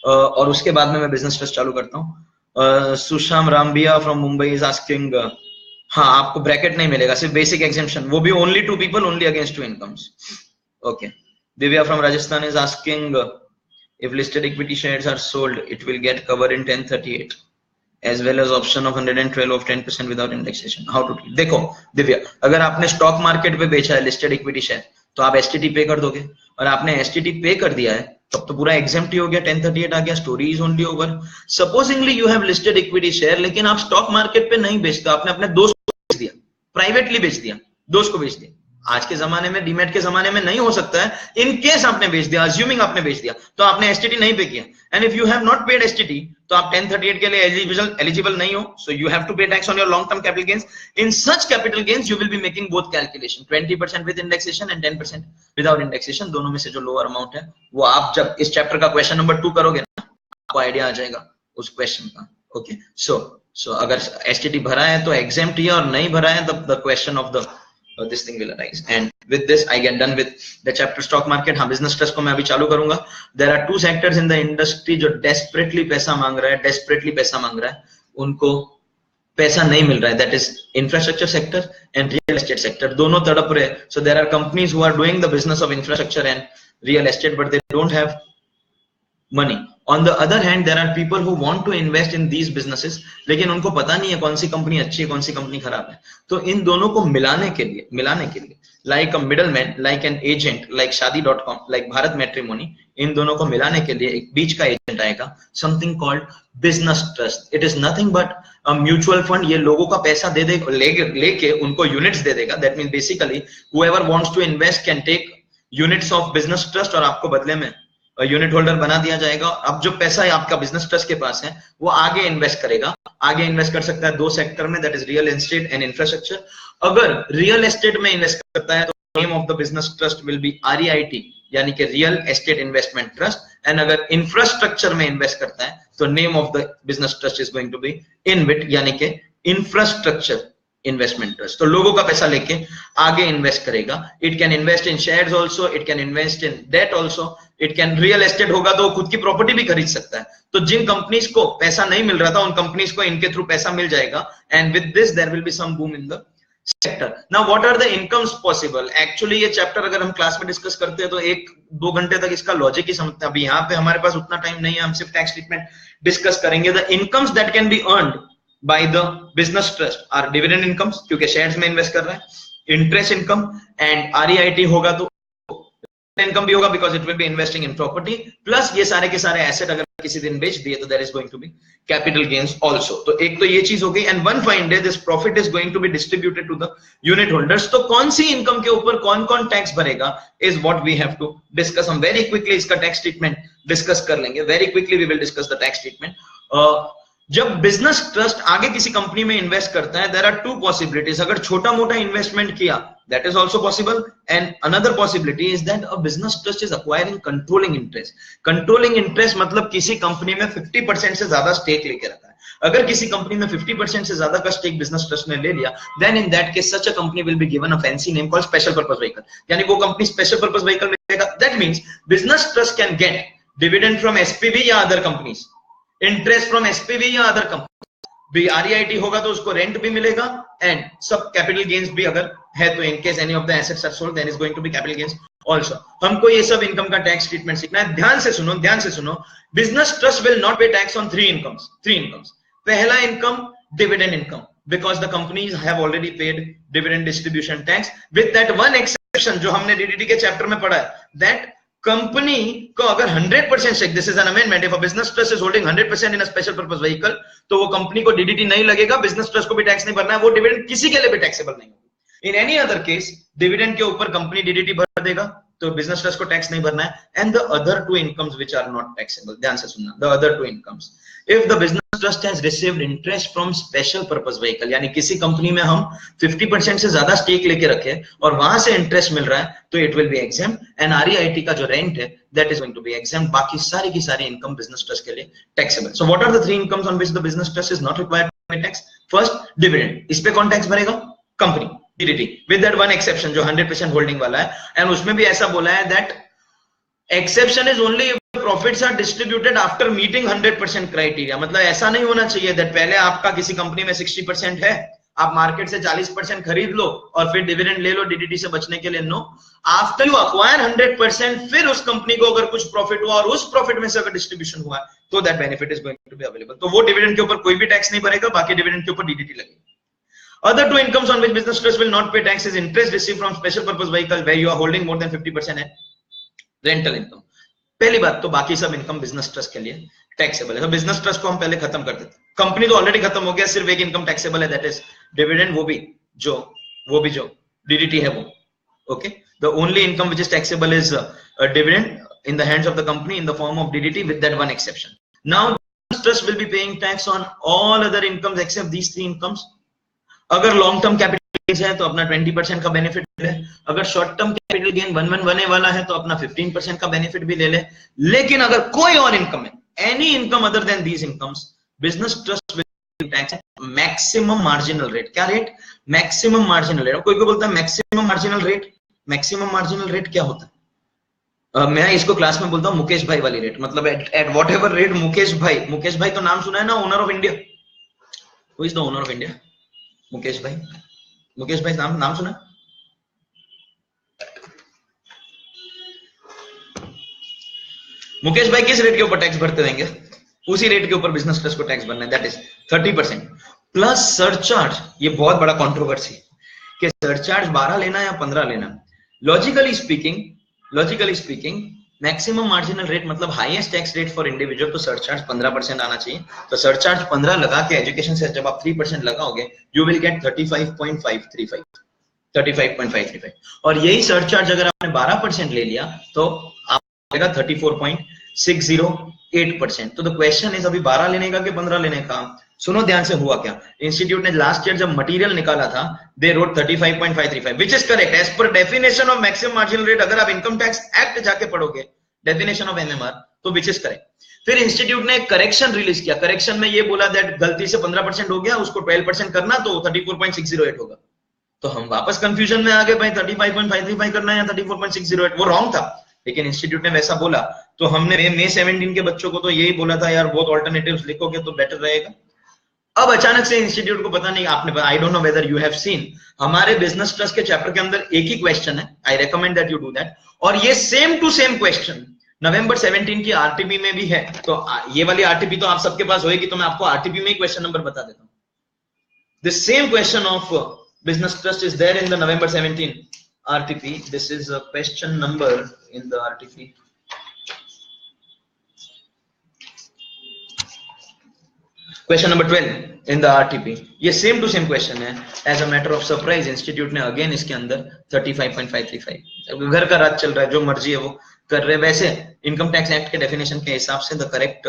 और उसके बाद में मैं बिजनेस ट्रस्ट चालू करता हूँ. सुशाम रामबिया फ्रॉम मुंबई इज आस्किंग, हाँ आपको ब्रैकेट नहीं मिलेगा, सिर्फ बेसिक एग्जेम्पशन, वो भी only two people, only against two incomes. Okay, Divya from Rajasthan is asking, if listed equity shares are sold, it will get covered in 1038 as well as option of 112 of 10% without indexation. How to treat? देखो दिव्या, अगर आपने स्टॉक मार्केट पे बेचा है लिस्टेड इक्विटी शेयर तो आप STT पे कर दोगे, और आपने STT पे कर दिया है तब तो पूरा एग्जेम्प्ट ही हो गया, 1038 आ गया, story is only over. Supposedly you have listed equity share, लेकिन आप स्टॉक मार्केट पे नहीं बेचते, आपने अपने दोस्त को बेच दिया, प्राइवेटली बेच दिया, दोस्त को बेच दिया। आज के जमाने में, डीमैट के जमाने में नहीं हो सकता है, इन केस आपने बेच दिया, अज्यूमिंग आपने बेच दिया, तो आपने एसटीटी नहीं पे किया, and if you have not paid STT, तो आप 1038 के लिए एलिजिबल नहीं हो, so you have to pay tax on your long term capital gains. In such capital gains you will be making both calculation, 20% with indexation and 10% without indexation, दोनों में से जो लोअर अमाउंट है वो आप जब इस चैप्टर का क्वेश्चन नंबर 2 करोगे ना, आपको आइडिया आ जाएगा उस क्वेश्चन का। ओके, सो अगर एसटीटी भरा है तो एग्जेम्प्ट ही, और नहीं भरा है तब the question of the this thing will arise. And with this I get done with the chapter stock market. हाँ, business trust को मैं अभी चालू करूंगा। There are two sectors in the industry जो desperately पैसा मांग रहा है, उनको पैसा नहीं मिल रहा है, that is infrastructure sector and real estate sector, दोनों तड़प रहे। So there are companies who are doing the business of infrastructure and real estate, but they don't have money. On the other hand, there are people who want to invest in these businesses, लेकिन उनको पता नहीं है कौन सी कंपनी अच्छी है, कौन सी कंपनी खराब है। तो इन दोनों को मिलाने के लिए like a middleman, like an agent, like shadi.com, like Bharat Matrimony, इन दोनों को मिलाने के लिए एक बीच का एजेंट आएगा, something called business trust. It is nothing but a mutual fund. ये लोगों का पैसा दे दे लेके उनको यूनिट्स दे देगा। That means basically whoever wants to invest can take units of business trust, और आपको बदले में यूनिट होल्डर बना दिया जाएगा। अब जो पैसा है आपका बिजनेस ट्रस्ट के पास है, वो आगे इन्वेस्ट करेगा। आगे इन्वेस्ट कर सकता है दो सेक्टर में, that is real estate and infrastructure. अगर रियल एस्टेट में इन्वेस्ट करता है तो name of the business trust will be REIT, यानी कि real estate investment trust. And अगर इंफ्रास्ट्रक्चर में इन्वेस्ट करता है तो name of the business trust is going to be INVIT, यानी कि इंफ्रास्ट्रक्चर इन्वेस्टमेंट ट्रस्ट। तो लोगों का पैसा लेके आगे इन्वेस्ट करेगा। It can invest in shares also, it can invest in debt also, it can real estate होगा तो खुद की प्रॉपर्टी भी खरीद सकता है। तो जिन कंपनीज को पैसा नहीं मिल रहा था, उन कंपनीज को इनके थ्रू पैसा मिल जाएगा। And with this there will be some boom in the sector. Now what are the incomes possible? Actually ये चैप्टर अगर हम क्लास में डिस्कस करते हैं तो 1-2 घंटे तक इसका लॉजिक ही समझते हैं। अभी यहाँ पे हमारे पास उतना टाइम नहीं है, हम सिर्फ टैक्स ट्रीटमेंट डिस्कस करेंगे। The incomes that can be earned by the business trust are dividend incomes, क्योंकि शेयर्स में इन्वेस्ट कर रहा है, इंटरेस्ट इनकम, एंड REIT होगा तो इनकम भी होगा because it will be investing in property, plus ये सारे के सारे एसेट अगर किसी दिन बेच दिए तो there is going to be capital gains also. तो एक तो ये चीज हो गई। And one fine day this profit is going to be distributed to the unit holders. तो कौन सी इनकम के ऊपर कौन कौन टैक्स भरेगा is what we have to discuss. हम वेरी क्विकली इसका टैक्स ट्रीटमेंट डिस्कस कर लेंगे। Very quickly we will discuss the tax treatment. जब बिजनेस ट्रस्ट आगे किसी कंपनी में इन्वेस्ट करता है, देयर आर टू पॉसिबिलिटीज। अगर छोटा मोटा इन्वेस्टमेंट किया, that is also possible, and another possibility is that a business trust is acquiring controlling interest. Controlling interest मतलब किसी कंपनी में 50% से ज्यादा स्टेक लेके रखा है। अगर किसी कंपनी में 50% से ज्यादा का स्टेक बिजनेस ट्रस्ट ने ले लिया, then in that case such a company will be given a fancy name called special purpose vehicle, यानी वो कंपनी स्पेशल पर्पस व्हीकल मिलेगा। That means business trust can get dividend from SPV या other companies, interest from SPV या अदर कंपनी। REIT होगा तो उसको रेंट भी मिलेगा, एंड सब कैपिटल गेन्स भी अगर है तो in case any of the assets are sold then is going to be capital gains also. हमको ये सब इनकम का टैक्स ट्रीटमेंट सीखना है। ध्यान से सुनो। बिजनेस ट्रस्ट विल नॉट पे टैक्स ऑन 3 इनकम्स। पहला income dividend income, because the companies have already paid dividend distribution tax, with that one exception जो हमने DDT के चैप्टर में पढ़ा है, दैट कंपनी को अगर 100% stake, this is an amendment, if a business trust is holding 100% in a special purpose vehicle, तो वो कंपनी को DDT नहीं लगेगा, बिजनेस ट्रस्ट को भी टैक्स नहीं भरना है, वो डिविडेंड किसी के लिए भी टैक्सेबल नहीं होगी। In any other case dividend के ऊपर कंपनी DDT भर देगा तो बिजनेस ट्रस्ट को टैक्स नहीं भरना है। And the other two incomes which are not taxable, ध्यान से सुनना, the other two incomes, if the business trust has received interest from special purpose vehicle, यानी किसी कंपनी में हम 50% से ज्यादा स्टेक लेके रखे और वहां से इंटरेस्ट मिल रहा है, तो it will be exempt, and REIT का जो रेंट है that is going to be exempt. बाकी सारी की सारी इनकम बिजनेस ट्रस्ट के लिए taxable. So what are the 3 incomes on which the business trust is not required to pay tax? First dividend, इस पे कौन टैक्स भरेगा? Company, DDT, with that one exception जो 100% होल्डिंग वाला है। एंड उसमें भी ऐसा बोला है that exception is only profits are distributed after meeting 100% criteria. मतलब ऐसा नहीं होना चाहिए दैट पहले आपका किसी कंपनी में 60% है, आप मार्केट से 40% खरीद लो और फिर डिविडेंड ले लो DDT से बचने के लिए। नो, आफ्टर यू अक्वायर 100%, फिर उस कंपनी को अगर कुछ प्रॉफिट हुआ और उस प्रॉफिट में से अगर डिस्ट्रीब्यूशन हुआ तो that benefit is going to be available. तो वो डिविडेंड के ऊपर कोई भी टैक्स नहीं भरेगा, बाकी डिविडेंड के ऊपर DDT लगेगा। Other two incomes on which business trust will not pay tax is interest received from special purpose vehicle where you are holding more than 50% and rental income. पहली बात तो बाकी सब इनकम बिजनेस ट्रस्ट के लिए टैक्सेबल है। तो बिजनेस ट्रस्ट को हम पहले खत्म कर देते, कंपनी तो ऑलरेडी खत्म हो गया, सिर्फ एक इनकम टैक्सेबल है, दैट इज डिविडेंड, वो भी जो डीडीटी है वो। Okay, the only income which is taxable is dividend in the hands of the company in the form of DDT, with that one exception. Now trust will be paying tax on all other incomes except these three incomes. अगर लॉन्ग टर्म कैपिटल है तो अपना 20% का बेनिफिट ले, अगर शॉर्ट टर्म कैपिटल गेन 1 वाला है तो अपना 15% का बेनिफिट भी ले ले। लेकिन अगर कोई और इनकम है, any income other than these incomes, business trust will tax maximum marginal rate. क्या रेट? Maximum marginal rate. कोई बोलता है maximum marginal rate, maximum marginal rate क्या होता है? मैं इसको क्लास में बोलता हूँ मुकेश भाई वाली रेट, मतलब at whatever rate Mukesh bhai तो नाम सुना है ना, owner of India. Who is the owner of India? Mukesh bhai नाम सुना? मुकेश भाई किस रेट के ऊपर टैक्स भरते रहेंगे? उसी रेट के ऊपर बिजनेस ट्रस्ट को टैक्स भरना है, दैट इज 30% प्लस सरचार्ज। ये बहुत बड़ा कंट्रोवर्सी कि सरचार्ज 12 लेना या 15 लेना। Logically speaking maximum marginal rate मतलब highest tax rate for individual, तो सरचार्ज 15% आना चाहिए। तो सरचार्ज 15 लगा के एजुकेशन से जब आप 3% लगाओगे, यू विल गेट 35.535। और यही सरचार्ज अगर आपने 12% ले लिया तो आपका 34.608%। तो द क्वेश्चन इज अभी 12 लेने का कि 15 लेने का? सुनो ध्यान से, हुआ क्या? इंस्टीट्यूट ने लास्ट ईयर जब मटेरियल निकाला था, they wrote 35.535, which is correct as per definition of maximum marginal rate. अगर आप इनकम टैक्स एक्ट जाके पढ़ोगे डेफिनेशन ऑफ एमएमआर, तो व्हिच इज करेक्ट। फिर इंस्टीट्यूट ने एक करेक्शन रिलीज किया, करेक्शन में ये बोला दैट गलती से 15% हो गया, उसको 12% करना, तो 34.608 होगा। तो हम वापस कंफ्यूजन में आ गए, भाई 35.535 करना है या 34.608, वो रॉन्ग था। लेकिन इंस्टीट्यूट ने वैसा बोला, तो हमने May 17 के बच्चों को तो यही बोला था यार, बहुत ऑल्टरनेटिव्स लिखोगे तो बेटर रहेगा। अब अचानक से इंस्टीट्यूट को पता नहीं, आपने, I don't know whether you have seen, हमारे बिजनेस ट्रस्ट के चैप्टर के अंदर एक ही क्वेश्चन है, I recommend that you do that. और ये सेम टू सेम क्वेश्चन नवंबर 17 की आरटीपी में भी है। तो ये वाली आरटीपी तो आप सबके पास होगी, तो मैं आपको आरटीपी में ही क्वेश्चन नंबर बता देता हूं। The same question of business trust is there in the November 17 RTP. This is a question number in the RTP. Question number 12 in the RTP. ये सेम टू सेम क्वेश्चन है। As a matter of surprise institute ने अगेन इसके अंदर 35.535, घर का राज चल रहा है, जो मर्जी है वो कर रहे हैं। वैसे इनकम टैक्स एक्ट के डेफिनेशन के हिसाब से the correct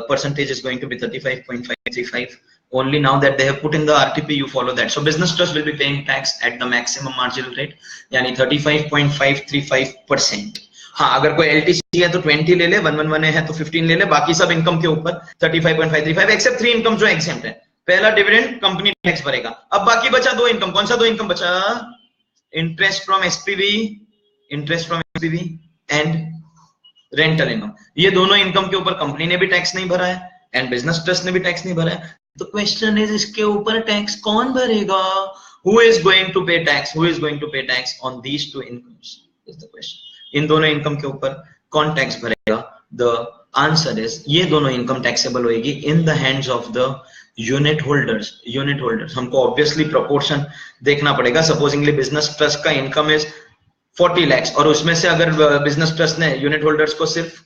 percentage is going to be 35.535. Only now that they have put in the RTP, you follow that. So business trust will be paying tax at the maximum marginal rate, यानी 35.535%. हाँ, अगर कोई LTC है तो 20 ले ले, 111 है तो 15 ले ले, बाकी सब इनकम के ऊपर 35.535, एक्सेप्ट 3 इनकम जो एग्जेम्प्ट है। पहला डिविडेंड कंपनी टैक्स भरेगा। अब बाकी बचा 2 इनकम। कौन सा 2 इनकम बचा? Interest from SPV and rental income. ये दोनों इनकम के ऊपर कंपनी ने भी टैक्स नहीं भरा है एंड बिजनेस ट्रस्ट ने भी टैक्स नहीं भरा है। तो क्वेश्चन इज, इसके ऊपर टैक्स कौन भरेगा? Who is going to pay tax? Who is going to pay tax on these 2 incomes is the question. इन दोनों इनकम के ऊपर कौन टैक्स भरेगा? द आंसर इज, ये दोनों इनकम टैक्सेबल होगी in the hands of the unit holders. Unit holders हमको ऑब्वियसली प्रोपोर्शन देखना पड़ेगा। सपोजिंगली बिजनेस ट्रस्ट का इनकम इज 40 lakhs और उसमें से अगर बिजनेस ट्रस्ट ने यूनिट होल्डर्स को सिर्फ,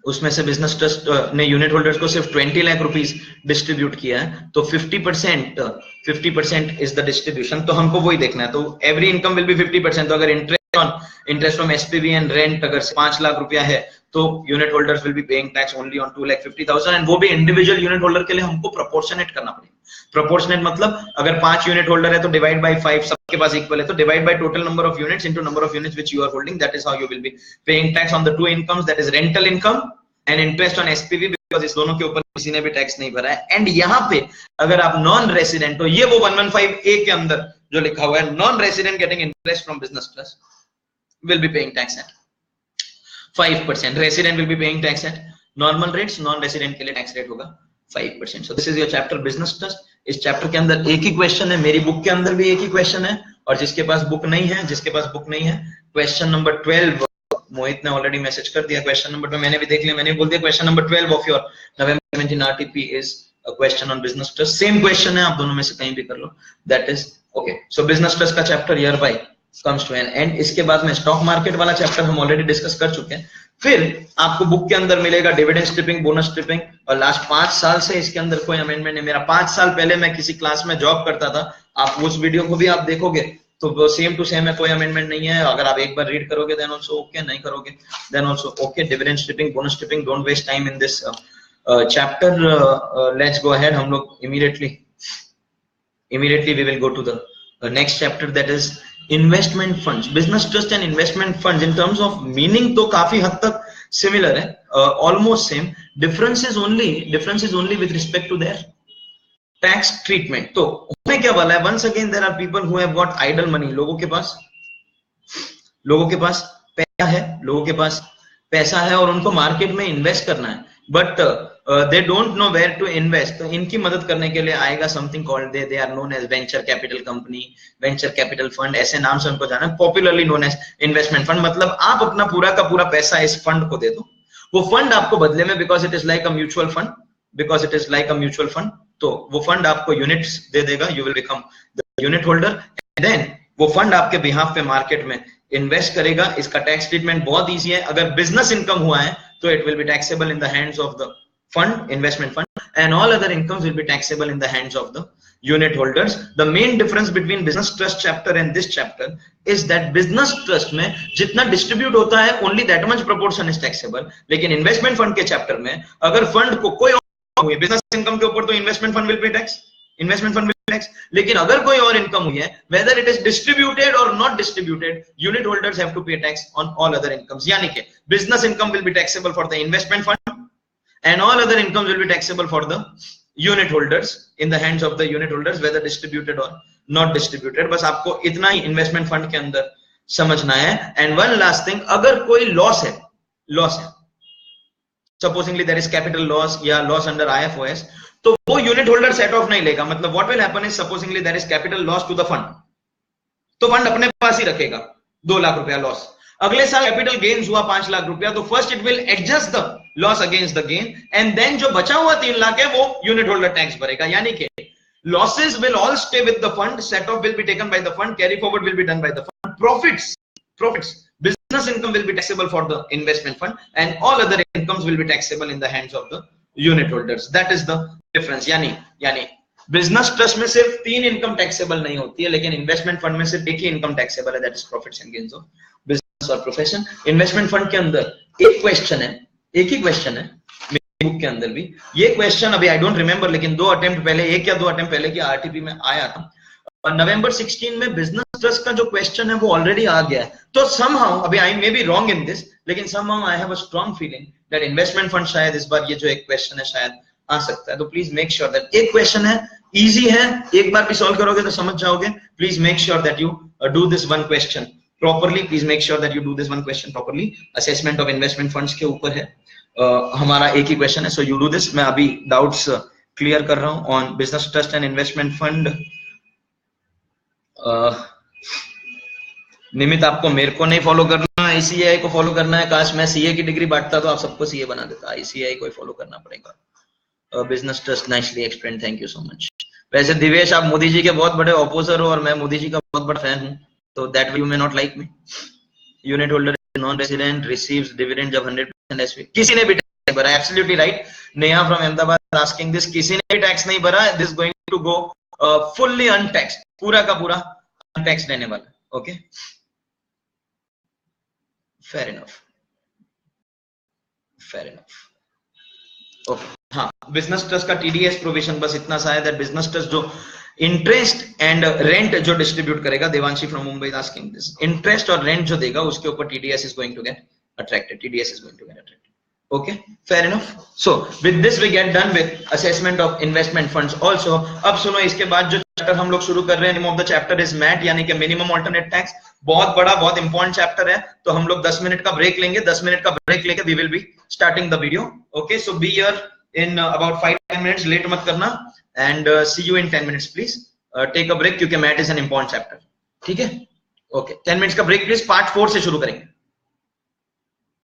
उसमें से बिजनेस ट्रस्ट ने यूनिट होल्डर्स को सिर्फ 20 लाख रुपीस डिस्ट्रीब्यूट किया है, तो 50% इज द डिस्ट्रीब्यूशन। तो हमको वही देखना है। तो एवरी इनकम विल बी 50%। तो अगर interest from SPV and rent अगर 5 लाख रुपया है, तो unit holders will be paying tax only on 2,50,000 and वो भी इंडिविजुअल यूनिट होल्डर के लिए हमको प्रोपोर्शनेट करना पड़ेगा। प्रोपोर्शनेट मतलब अगर 5 यूनिट होल्डर है तो डिवाइड बाय 5, सबके पास इक्वल है, तो divide by total number of units into number of units which you are holding, that is how you will be paying tax on the 2 incomes, that is rental income and interest on SPV, because इस दोनों के ऊपर किसी ने भी टैक्स नहीं भरा है। एंड यहाँ पे अगर आप नॉन रेसिडेंट हो, ये वो 115A के अंदर जो लिखा हुआ है, non resident getting interest from business trust will be paying tax at 5%. Resident will be paying tax at normal rates. Non-resident के लिए tax rate होगा 5%. So this is your chapter business trust. इस chapter के अंदर एक ही question है, मेरी book के अंदर भी एक ही question है, और जिसके पास book नहीं है, question number 12 मोहित ने already message कर दिया। question number 12 मैंने भी देख लिया, मैंने बोल दिया question number 12 of your November 17 RTP is a question on business trust. Same question है, आप दोनों में से कहीं भी कर लो, that is okay. So business trust का chapter hereby comes to an end. इसके बाद में स्टॉक मार्केट वाला चैप्टर हम ऑलरेडी डिस्कस कर चुके हैं। फिर आपको बुक के अंदर मिलेगा डिविडेंड स्ट्रिपिंग, बोनस स्ट्रिपिंग, और लास्ट 5 साल से इसके अंदर कोई अमेंडमेंट नहीं। मेरा 5 साल पहले मैं किसी क्लास में जॉब करता था, आप उस वीडियो को भी आप देखोगे तो सेम टू सेम है, कोई अमेंडमेंट नहीं है। अगर आप एक बार रीड करोगे देन ऑल्सो ओके, नहीं करोगे then also okay. Dividend stripping, bonus stripping, don't waste time in this chapter. Let's go ahead, हम लोग immediately we will go to the next chapter, that is investment funds. Business trust and investment funds in terms of meaning तो काफी हद तक similar है, almost same. Difference is only with respect to their tax treatment. तो उसमें क्या वाला है, once again there are people who have got idle money. लोगों के पास पैसा है और उनको मार्केट में इन्वेस्ट करना है, but they don't know where to invest. तो इनकी मदद करने के लिए आएगा something called, they are known as venture capital company, venture capital fund, ऐसे नाम से उनको जाना, popularly known as investment fund। मतलब आप अपना पूरा का पूरा पैसा इस फंड को दे दो, वो फंड आपको बदले में, because it is like a mutual fund, तो वो फंड आपको यूनिट्स दे देगा, you will become the unit holder, and then वो फंड आपके बिहाफ पे मार्केट में इन्वेस्ट करेगा। इसका टैक्स ट्रीटमेंट बहुत ईजी है। अगर बिजनेस इनकम हुआ है तो it will be taxable in the hands of the fund, investment fund, and all other incomes will be taxable in the hands of the unit holders. The main difference between business trust chapter and this chapter is that business trust में जितना distribute होता है only that much proportion is taxable, लेकिन investment fund के chapter में अगर fund को कोई और हुई business income के ऊपर तो investment fund will pay tax, लेकिन अगर कोई और इनकम हुई है, whether it is distributed or not distributed, unit holders have to pay tax on all other incomes. यानी कि business income will be taxable for the investment fund and all other incomes will be taxable for the unit holders, in the hands of the unit holders, whether distributed or not distributed. बस आपको इतना ही investment fund के अंदर समझना है। And one last thing, अगर कोई लॉस है, supposingly there is capital loss या loss under IFOS, तो वो यूनिट होल्डर सेट ऑफ नहीं लेगा। मतलब what will happen is, supposingly there is capital loss to the fund, तो फंड अपने पास ही रखेगा 2 लाख रुपया लॉस। अगले साल कैपिटल गेन्स हुआ 5 लाख रुपया, तो first it will adjust the loss against the gain, and then जो बचा हुआ 3 लाख है वो यूनिट होल्डर टैक्स भरेगा। यानी कि losses will all stay with the fund, set of will be taken by the fund, carry forward will be done by the fund, profits business income will be taxable for the investment fund, and all other incomes will be taxable in the hands of the unit holders. That is the difference. यानी बिजनेस ट्रस्ट में सिर्फ 3 इनकम टैक्सेबल नहीं होती है, लेकिन इन्वेस्टमेंट फंड में सिर्फ एक ही इनकम टैक्सेबल है, that is profits and gains of business or profession. Investment fund के अंदर एक ही क्वेश्चन है मेरी बुक के अंदर भी। ये क्वेश्चन अभी आई डोंट रिमेंबर, लेकिन 2 अटेम्प्ट पहले की आरटीपी में आया था। नवंबर 16 में बिजनेस ट्रस्ट का जो क्वेश्चन है वो ऑलरेडी आ गया है। तो समहाउ, अभी I may be wrong in this, लेकिन somehow I have a strong feeling that investment fund शायद इस बार ये जो एक क्वेश्चन है शायद आ सकता है। तो प्लीज मेक श्योर दैट, एक क्वेश्चन है, इजी है, एक बार भी सॉल्व करोगे तो समझ जाओगे। Please make sure that you do this one question properly, please make sure that you do this one question properly. Assessment of investment funds के ऊपर है, हमारा एक ही क्वेश्चन है, सो यू डू दिस। मैं अभी डाउट्स क्लियर कर रहा हूं on business trust and investment fund. Nimit, आपको मेरे को नहीं फॉलो करना, आईसीआई को फॉलो करना है। काश मैं सीए की डिग्री बांटता तो आप सबको सीए बना देता, आईसीआई को ही फॉलो करना पड़ेगा। Business trust nicely explain, thank you so much. वैसे दिवेश, आप मोदी जी के बहुत बड़े ऑपोजर हो और मैं मोदी जी का बहुत बड़ा फैन हूं, तो that you may not like me. Unit holder non resident receives dividend जब 100% एसपी, किसी ने भी टैक्स नहीं भरा। Absolutely right, Neha from Ahmedabad asking this, किसी ने भी टैक्स नहीं भरा। This going to go fully untaxed, पूरा का पूरा अनटैक्स्ड रहने वाला। Okay, fair enough. ओके, हाँ, बिजनेस ट्रस्ट का टीडीएस प्रोविजन बस इतना सा है दैट बिजनेस ट्रस्ट जो इंटरेस्ट एंड रेंट जो डिस्ट्रीब्यूट करेगा, Devanshi from Mumbai is asking this, interest और रेंट जो देगा उसके ऊपर TDS is going to get attracted. Okay, fair enough. So with this we get done with assessment of investment funds also. अब सुनो, इसके बाद जो चैप्टर हम लोग शुरू कर रहे हैं, name of the chapter is MAT, यानी कि मिनिमम अल्टरनेट टैक्स। बहुत बड़ा, बहुत इंपॉर्टेंट चैप्टर है, तो हम लोग 10 मिनट का ब्रेक लेंगे। 10 मिनट का ब्रेक लेके we will be starting the video. Okay, so be here in about 5-10 minutes, late मत करना, and see you in 10 minutes please. Take a break क्योंकि MAT is an important chapter. ठीक है, ओके, 10 मिनट्स का ब्रेक प्लीज। पार्ट 4 से शुरू करेंगे।